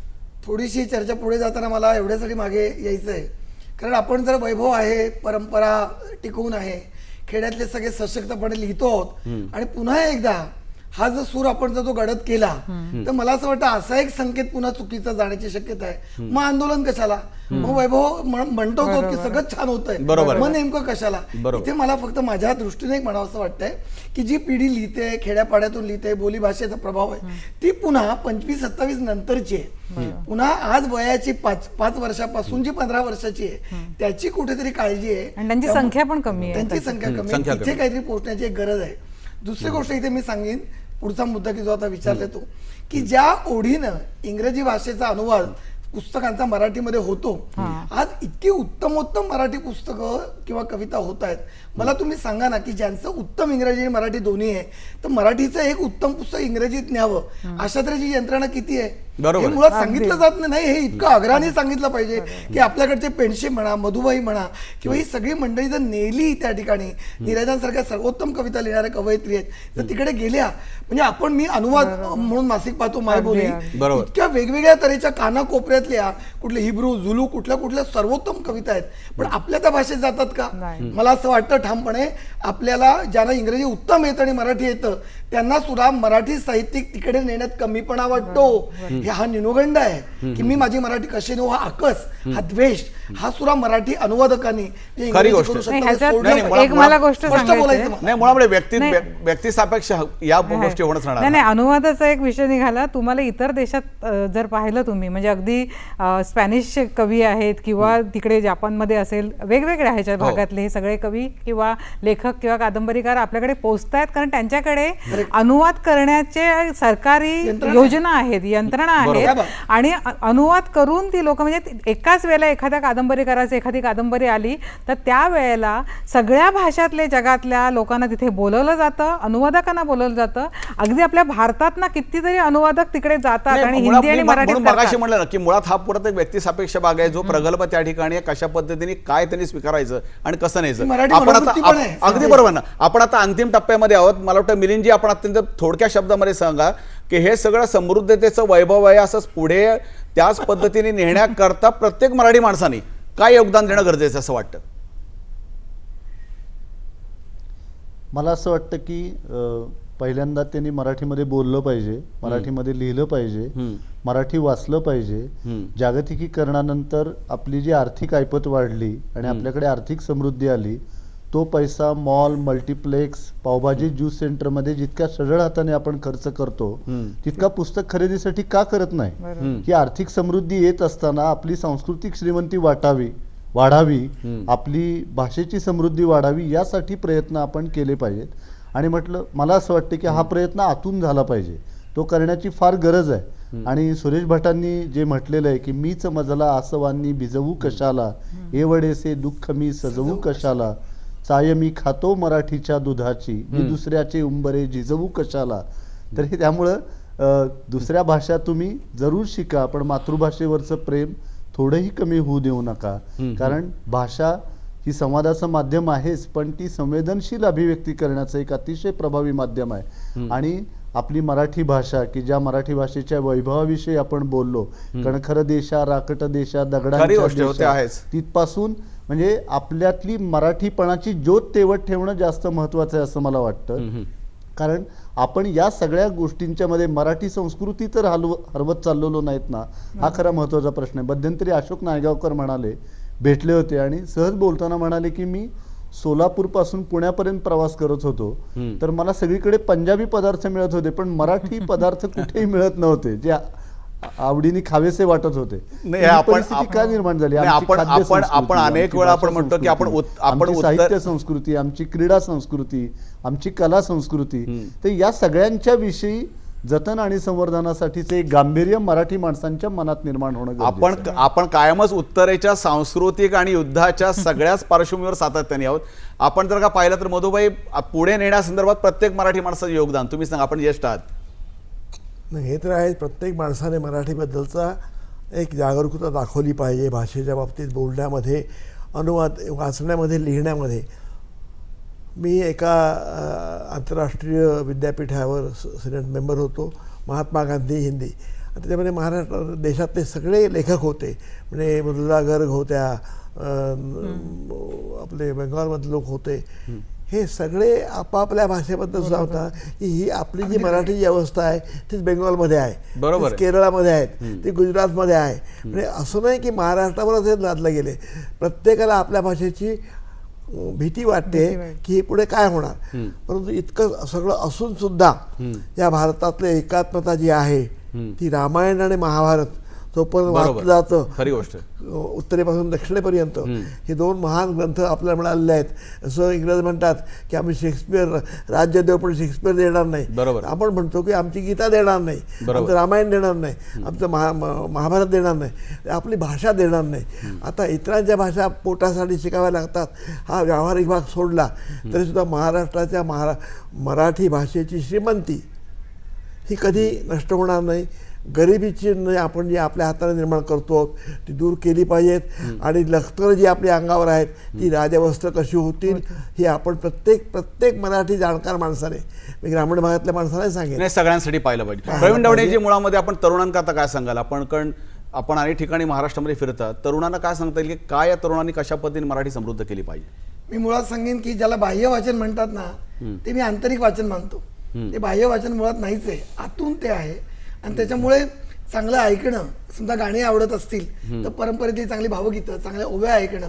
थोडीशी चर्चा पुढे जाताना मला एवढ्यासाठी मागे यायचं आहे, कारण आपण जर वैभव आहे, परंपरा टिकवून आहे, खेड्यातले सगळे सशक्तपणे लिहितो आहोत आणि पुन्हा एकदा हा जो सूर आपण जर तो गडद केला तर मला असं वाटतं असा एक संकेत पुन्हा चुकीचा जाण्याची शक्यता आहे. मग आंदोलन कशाला? मग वैभव म्हणतो की सगळं छान होतंय, मग नेमकं कशाला? इथे मला फक्त माझ्या दृष्टीने एक म्हणावं असं वाटतंय की जी पिढी लिहिते, खेड्यापाड्यातून लिहिते, बोली भाषेचा प्रभाव आहे, ती पुन्हा 25-27 नंतरची आहे. पुन्हा आज वयाची 5 वर्षापासून जी 15 वर्षाची आहे त्याची कुठेतरी काळजी आहे आणि त्यांची संख्या पण कमी आहे. त्यांची संख्या कमी आहे, इथे काहीतरी पोहोचण्याची एक गरज आहे. दुसरी गोष्ट इथे मी सांगेन, पुढचा मुद्दा की जो आता विचारला तो, की ज्या ओढीनं इंग्रजी भाषेचा अनुवाद पुस्तकांचा मराठीमध्ये होतो. आज इतकी उत्तमोत्तम मराठी पुस्तकं किंवा कविता होत आहेत. मला तुम्ही सांगा ना की ज्यांचं उत्तम इंग्रजी आणि मराठी दोन्ही आहे, तर मराठीचं एक उत्तम पुस्तक इंग्रजीत न्यावं अशा तऱ्हेची यंत्रणा किती आहे बरोबर. हे मुळात सांगितलं जात नाही. हे इतकं आग्रहाने सांगितलं पाहिजे की आपल्याकडचे पेंडशे म्हणा, मधुबाई म्हणा किंवा ही सगळी मंडळी जर नेली त्या ठिकाणी, नीरजांसारख्या सर्वोत्तम कविता लिहिणाऱ्या कवयित्री आहेत, तर तिकडे गेल्या म्हणजे आपण मी अनुवाद म्हणून मासिक पाहतो मायबोली, बरोबर. इतक्या वेगवेगळ्या तऱ्हेच्या कानाकोपऱ्यातल्या कुठले हिब्रू, झुलू, कुठल्या सर्वोत्तम कविता आहेत, पण आपल्या त्या भाषेत जातात का? मला असं वाटतं ठामपणे आपल्याला ज्यांना इंग्रजी उत्तम येतं आणि मराठी येतं त्यांना सुद्धा मराठी साहित्यिक तिकडे नेण्यात कमीपणा वाटतो. हा न्यूनगंड आहे की मी माझी मराठी कशी नेऊ, हा आकस, हा द्वेष, हा सुद्धा मराठी अनुवादकांनी जे खरी इंग्रजी गोष्ट करू आहे. शकतात, ह्याच्यात सोडलं एक पाहिजे. मला गोष्ट स्पष्ट सांगायची बोलायचं आहे. मला. नाही मुळामुळे व्यक्तिसापेक्ष या गोष्टी होणंच राहणार नाही अनुवादाचा एक विषय निघाला. तुम्हाला इतर देशात जर पाहिलं तुम्ही म्हणजे अगदी स्पॅनिश कवी आहेत किंवा तिकडे जपानमध्ये असेल, वेगवेगळ्या ह्याच्या भागातले हे सगळे कवी किंवा लेखक किंवा कादंबरीकार आपल्याकडे पोहोचतायत कारण त्यांच्याकडे अनुवाद करण्याचे सरकारी योजना आहेत, यंत्रणा आहेत आणि अनुवाद करून ती लोक म्हणजे एकाच वेळेला एखाद्या कादंबरीकाराची एखादी कादंबरी आली तर त्या वेळेला सगळ्या भाषातले जगातल्या लोकांना तिथे बोलवलं जातं, अनुवादकांना बोलवलं जातं. अगदी आपल्या भारतात ना कितीतरी अनुवादक तिकडे जातात आणि हिंदी आणि मराठीत मगाशी म्हणलं ना की मुळात हा पुढे एक व्यक्तिसापेक्ष भाग आहे जो प्रगल्भ त्या ठिकाणी कशा पद्धतीने काय त्यांनी स्वीकारायचं आणि कसं न्यायचं. मराठी आपण मनोवृत्ती पण आहे. आता अगदी बरोबर ना, आपण आता अंतिम टप्प्यामध्ये आहोत. मला वाटतं मिलिंदजी आपण अत्यंत थोडक्या शब्दामध्ये सांगा की हे सगळं समृद्धतेचं वैभव आहे असं पुढे त्याच पद्धतीने नेण्याकरता प्रत्येक मराठी माणसाने काय योगदान देणं गरजेचं असं वाटतं? मला असं वाटतं की पहिल्यांदा त्यांनी मराठीमध्ये बोललं पाहिजे, मराठीमध्ये लिहिलं पाहिजे, मराठी वाचलं पाहिजे. जागतिकीकरणानंतर आपली जी आर्थिक ऐपत वाढली आणि आपल्याकडे आर्थिक समृद्धी आली, तो पैसा मॉल, मल्टिप्लेक्स, पावभाजी ज्यूस सेंटरमध्ये जितक्या सढळ हाताने आपण खर्च करतो तितका पुस्तक खरेदीसाठी का करत नाही? ही आर्थिक समृद्धी येत असताना आपली सांस्कृतिक श्रीमंती वाढावी, आपली भाषेची समृद्धी वाढावी यासाठी प्रयत्न आपण केले पाहिजेत. आणि मला असं वाटतं की हा प्रयत्न आतून झाला पाहिजे, तो करण्याची फार गरज आहे. आणि सुरेश भटांनी जे म्हटलेलं आहे की मीच मजला आसवांनी भिजवू कशाला, एवढेसे दुःख मी सजवू कशाला, चाय मी खातो मराठीच्या दुधाची, मी दुसऱ्याचे उंबरे झिजवू कशाला. तर हे त्यामुळं दुसऱ्या भाषा तुम्ही जरूर शिका, पण मातृभाषेवरचं प्रेम थोडंही कमी होऊ देऊ नका. कारण भाषा ही संवादाचं माध्यम आहेच, पण ती संवेदनशील अभिव्यक्ती करण्याचं एक अतिशय प्रभावी माध्यम आहे. आणि आपली मराठी भाषा की ज्या मराठी भाषेच्या वैभवाविषयी आपण बोललो, कणखर देशा, राकट देशा, दगडांच्या देशा, तिथपासून म्हणजे आपल्यातली मराठीपणाची ज्योत तेवत ठेवणं जास्त महत्वाचं आहे असं मला वाटतं. कारण आपण या सगळ्या गोष्टींच्या मध्ये मराठी संस्कृती तर हरवत चाललेलो नाहीत ना, हा खरा महत्वाचा प्रश्न आहे. मध्यंतरी अशोक नायगावकर भेटले होते आणि सहज बोलताना म्हणाले की मी सोलापूर पासून पुण्यापर्यंत प्रवास करत होतो, तर मला सगळीकडे पंजाबी पदार्थ मिळत होते पण मराठी पदार्थ कुठेही मिळत नव्हते जे आवडीने खावेसे वाटत होते. परिस्थिती का निर्माण झाली? आपण अनेक वेळा आपण म्हणतो की आपण साहित्य संस्कृती, आमची क्रीडा संस्कृती, आमची कला संस्कृती, तर या सगळ्यांच्या विषयी जतन आणि संवर्धनासाठीचे एक गांभीर्य मराठी माणसांच्या मनात निर्माण होणं. आपण कायमच उत्तरेच्या सांस्कृतिक आणि युद्धाच्या सगळ्याच पार्श्वभूमीवर सातत्याने आहोत. आपण जर का पाहिलं तर मधुबाई पुढे नेण्यासंदर्भात प्रत्येक मराठी माणसाचं योगदान तुम्ही सांगा, आपण ज्येष्ठ आहात. नाही हे तर आहे, प्रत्येक माणसाने मराठीबद्दलचा एक जागरूकता दाखवली पाहिजे. भाषेच्या बाबतीत बोलण्यामध्ये, अनुवाद वाचण्यामध्ये, लिहिण्यामध्ये. मी एका आंतरराष्ट्रीय विद्यापीठावर सिनेट मेंबर होतो, महात्मा गांधी हिंदी. त्याच्यामध्ये महाराष्ट्र देशातले सगळे लेखक होते, म्हणजे मृदुला गर्ग होत्या, आपले बेंगॉलमधले लोक होते. हे सगळे आपापल्या भाषेबद्दल सुद्धा होता की ही आपली जी मराठी अवस्था आहे तीच बेंगॉलमध्ये आहे, बरोबर, केरळामध्ये आहेत, ती गुजरातमध्ये आहे. म्हणजे असं नाही की महाराष्ट्रावरच हे लादलं गेले. प्रत्येकाला आपल्या भाषेची भीती वाटते की हे पुढे काय होणार. परंतु इतकं सगळं असून सुद्धा या भारतातली एकात्मता जी आहे ती रामायण आणि महाभारत जोपर्यंत बरोबर. वाचलं जातं खरी गोष्ट. उत्तरेपासून दक्षिणेपर्यंत हे दोन महान ग्रंथ आपल्याला मिळालेले आहेत. असं इंग्रज म्हणतात की आम्ही शेक्सपियर राज्य देऊ पण शेक्सपियर देणार नाही. बरोबर. आपण म्हणतो की आमची गीता देणार नाही, बरोबर. आमचं रामायण देणार नाही, आमचं महाभारत देणार नाही, आपली भाषा देणार नाही. आता इतरांच्या भाषा पोटासाठी शिकाव्या लागतात हा व्यावहारिक भाग सोडला तरीसुद्धा महाराष्ट्राच्या मराठी भाषेची श्रीमंती ही कधी नष्ट होणार नाही. गरिबीची आपण जी आपल्या हाताने निर्माण करतो ती दूर केली पाहिजेत आणि लष्कर जी आपल्या अंगावर आहेत ती राजवस्त्र कशी होतील ही आपण प्रत्येक मराठी जाणकार माणसाने मी ग्रामीण भागातल्या माणसाने सांगेन नाही, सगळ्यांसाठी पाहिलं पाहिजे. प्रवीण दवडेजी, मुळामध्ये आपण तरुणांना आता काय सांगाल? आपण अनेक ठिकाणी महाराष्ट्रामध्ये फिरतात, तरुणांना काय सांगता येईल की काय या तरुणांनी कशा पद्धतीने मराठी समृद्ध केली पाहिजे? मी मुळात सांगेन की ज्याला बाह्य वाचन म्हणतात ना ते मी आंतरिक वाचन मानतो. ते बाह्य वाचन मुळात नाहीच आहे, आतून ते आहे. आणि त्याच्यामुळे चांगलं ऐकणं, समजा गाणी आवडत असतील तर परंपरेतली चांगली भावगीतं, चांगल्या ओव्या ऐकणं,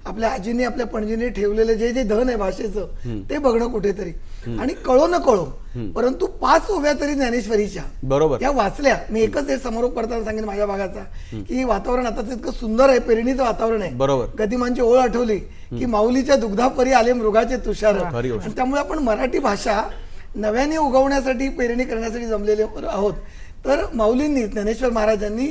आपल्या आजीने आपल्या पणजीने ठेवलेलं जे जे धन आहे भाषेचं ते बघणं कुठेतरी, आणि कळो न कळो परंतु 5 ओव्या तरी ज्ञानेश्वरीच्या बरोबर त्या वाचल्या. मी एकच एक समारोप करताना सांगेन माझ्या भागाचा की वातावरण आताच इतकं सुंदर आहे, पेरणीचं वातावरण आहे. बरोबर. गदिमांची ओळ आठवली की माऊलीच्या दुग्धापरी आले मृगाचे तुषार. खरी गोष्ट. आणि त्यामुळे आपण मराठी भाषा नव्याने उगवण्यासाठी, पेरणी करण्यासाठी जमलेले आहोत. तर माऊलींनी, ज्ञानेश्वर महाराजांनी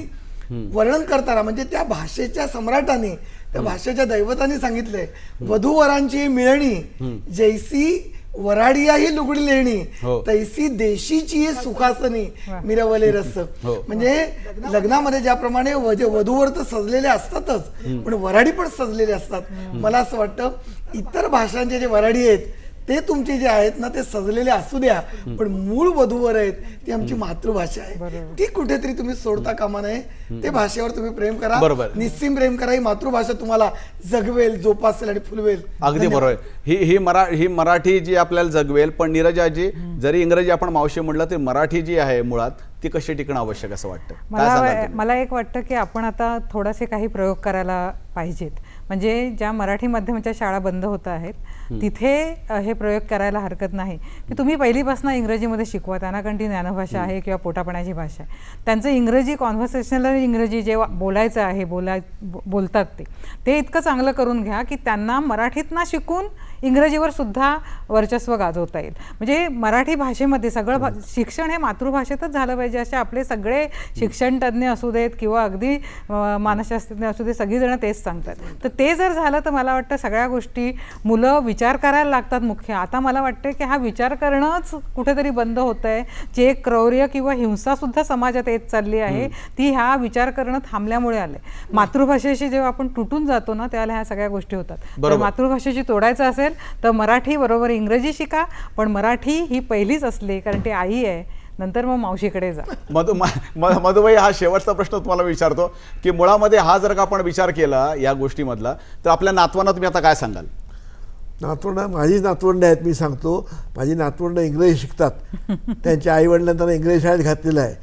वर्णन करताना म्हणजे त्या भाषेच्या सम्राटाने, त्या भाषेच्या दैवताने सांगितलंय, वधूवरांची मिळणी जैसी वराडिया ही लुगडी लेणी तैसी देशीची सुखासनी मिरवले रस. म्हणजे लग्नामध्ये ज्याप्रमाणे वधूवर तर सजलेले असतातच पण वराडी पण सजलेले असतात. मला असं वाटतं इतर भाषांचे जे वराडी आहेत ते तुमचे जे आहेत ना ते सजलेले असू द्या पण मूळ वधूवर आहेत ती आमची मातृभाषा आहे, ती कुठेतरी तुम्ही सोडता कामा नये. ते भाषेवर तुम्ही प्रेम करा, निस्सीम प्रेम करा. ही मातृभाषा तुम्हाला जगवेल, जोपासेल आणि फुलवेल. अगदी बरोबर. ही मराठी जी आपल्याला जगवेल. पण नीरजाजी, जरी इंग्रजी आपण मावशी म्हटलं तरी मराठी जी आहे मुळात ती कशी टिकणं आवश्यक असं वाटतं? मला एक वाटतं की आपण आता थोडेसे काही प्रयोग करायला पाहिजेत. म्हणजे ज्या मराठी माध्यमाच्या शाळा बंद होत आहेत तिथे हे प्रयोग करायला हरकत नाही की तुम्ही पहिलीपासून इंग्रजीमध्ये शिकवा त्यांना, कारण ती ज्ञानभाषा आहे किंवा पोटापणाची भाषा आहे. त्यांचं इंग्रजी कॉन्व्हर्सेशनल इंग्रजी जे बोलायचं आहे, बोलतात ते इतकं चांगलं करून घ्या की त्यांना मराठीतनं शिकून इंग्रजीवर सुद्धा वर्चस्व गाजवता येईल. म्हणजे मराठी भाषेमध्ये सगळं शिक्षण हे मातृभाषेतच झालं पाहिजे असे आपले सगळे शिक्षण तज्ज्ञ असू देत किंवा अगदी मानसशास्त्रज्ञ असू देत, सगळीजणं तेच सांगतात. तर ते जर झालं तर मला वाटतं सगळ्या गोष्टी मुलं विचार करायला लागतात. मुख्य आता मला वाटतं की हा विचार करणंच कुठेतरी बंद होत आहे. जे क्रौर्य किंवा हिंसा सुद्धा समाजात येत चालली आहे ती ह्या विचार करणं थांबल्यामुळे आले. मातृभाषेशी जेव्हा आपण तुटून जातो ना त्याला ह्या सगळ्या गोष्टी होतात. तर मातृभाषेशी तोडायचं असेल तर मराठी बरोबर इंग्रजी शिका, पण मराठी ही पहिलीच असली कारण ती आई आहे, नंतर मग मावशीकडे जा. मधुबाई, हा शेवटचा प्रश्न तुम्हाला विचारतो की मुळामध्ये हा जर का आपण विचार केला या गोष्टीमधला तर आपल्या नातवांना तुम्ही आता काय सांगाल? माझीच नातवंड आहेत. मी सांगतो माझी नातवंड इंग्रजी शिकतात, त्यांच्या आई वडिलांनी त्यांना इंग्रजी शाळेत घातलेलं आहे.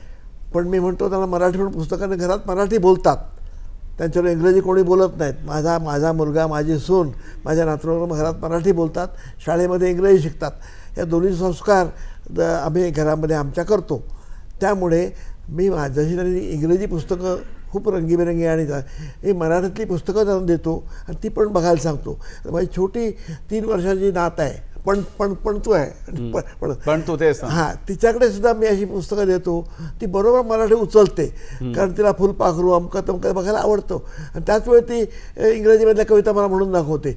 पण मी म्हणतो त्यांना मराठी पण पुस्तकाने घरात मराठी बोलतात, त्यांच्यावर इंग्रजी कोणी बोलत नाहीत. माझा मुलगा, माझी सून, माझ्या नातवंड घरात मराठी बोलतात, शाळेमध्ये इंग्रजी शिकतात. या दोन्ही संस्कार आम्ही घरामध्ये आमच्या करतो. त्यामुळे मी जशी त्यांनी इंग्रजी पुस्तकं खूप रंगीबेरंगी आणि ही मराठीतली पुस्तकं त्यांना देतो आणि ती पण बघायला सांगतो. माझी छोटी 3 वर्षाची नात आहे, पण तू आहे पण तू तेच हां, तिच्याकडे सुद्धा मी अशी पुस्तकं देतो. ती बरोबर मराठी उचलते कारण तिला फुलपाखरू अमकं तमकं बघायला आवडतं आणि त्याच वेळी ती इंग्रजीमधल्या कविता मला म्हणून दाखवते.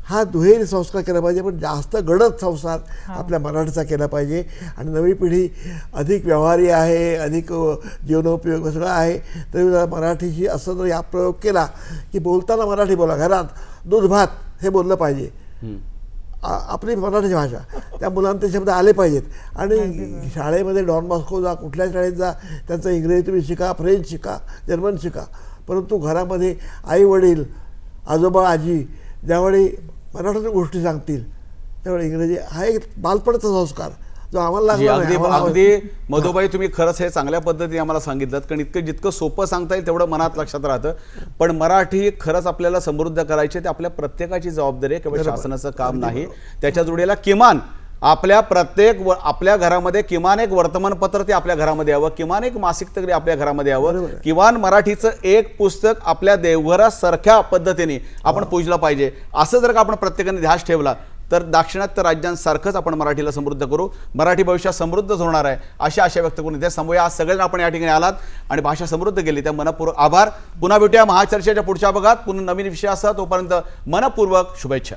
हा दुहेरी संस्कार केला पाहिजे, पण जास्त गडद संसार आपल्या मराठीचा केला पाहिजे. आणि नवी पिढी अधिक व्यवहारी आहे, अधिक जीवनोपयोग सगळं आहे, तरी मराठीशी असं जर या प्रयोग केला की बोलताना मराठी बोला, घरात दूध भात हे बोललं पाहिजे, आपली मराठी भाषा त्या मुलांना ते शब्द आले पाहिजेत. आणि शाळेमध्ये डॉन बॉस्को जा, कुठल्या शाळेत जा, त्यांचं इंग्रजी तुम्ही शिका, फ्रेंच शिका, जर्मन शिका, परंतु घरामध्ये आई वडील, आजोबा आजी ज्यावेळी मराठीतून गोष्टी सांगतील त्यावेळी इंग्रजी हा एक बालपणाचा संस्कार जो आम्हाला अगदी मधुबाई, तुम्ही खरंच हे चांगल्या पद्धतीने आम्हाला सांगितलं, कारण जितकं सोपं सांगता येईल तेवढं मनात लक्षात राहतं. पण मराठी खरंच आपल्याला समृद्ध करायची ते आपल्या प्रत्येकाची जबाबदारी आहे, केवळ शासनाचं काम नाही. त्याच्या जोडीला किमान आपल्या प्रत्येक आपल्या घरामध्ये किमान एक वर्तमानपत्र ते आपल्या घरामध्ये यावं, किमान एक मासिक तरी आपल्या घरामध्ये यावं, किमान मराठीचं एक पुस्तक आपल्या देवघरासारख्या पद्धतीने आपण पूजलं पाहिजे. असं जर का आपण प्रत्येकाने ध्यास ठेवला तर दाक्षिणात्य राज्यांसारखंच आपण मराठीला समृद्ध करू, मराठी भविष्यात समृद्धच होणार आहे अशी आशा व्यक्त करून इथे संभूया. आज सगळ्यांना आपण या ठिकाणी आलात आणि भाषा समृद्ध केली, त्या मनपूर्वक आभार. पुन्हा भेटूया महाचर्चेच्या पुढच्या भागात पुन्हा नवीन विषयासह. तोपर्यंत मनपूर्वक शुभेच्छा.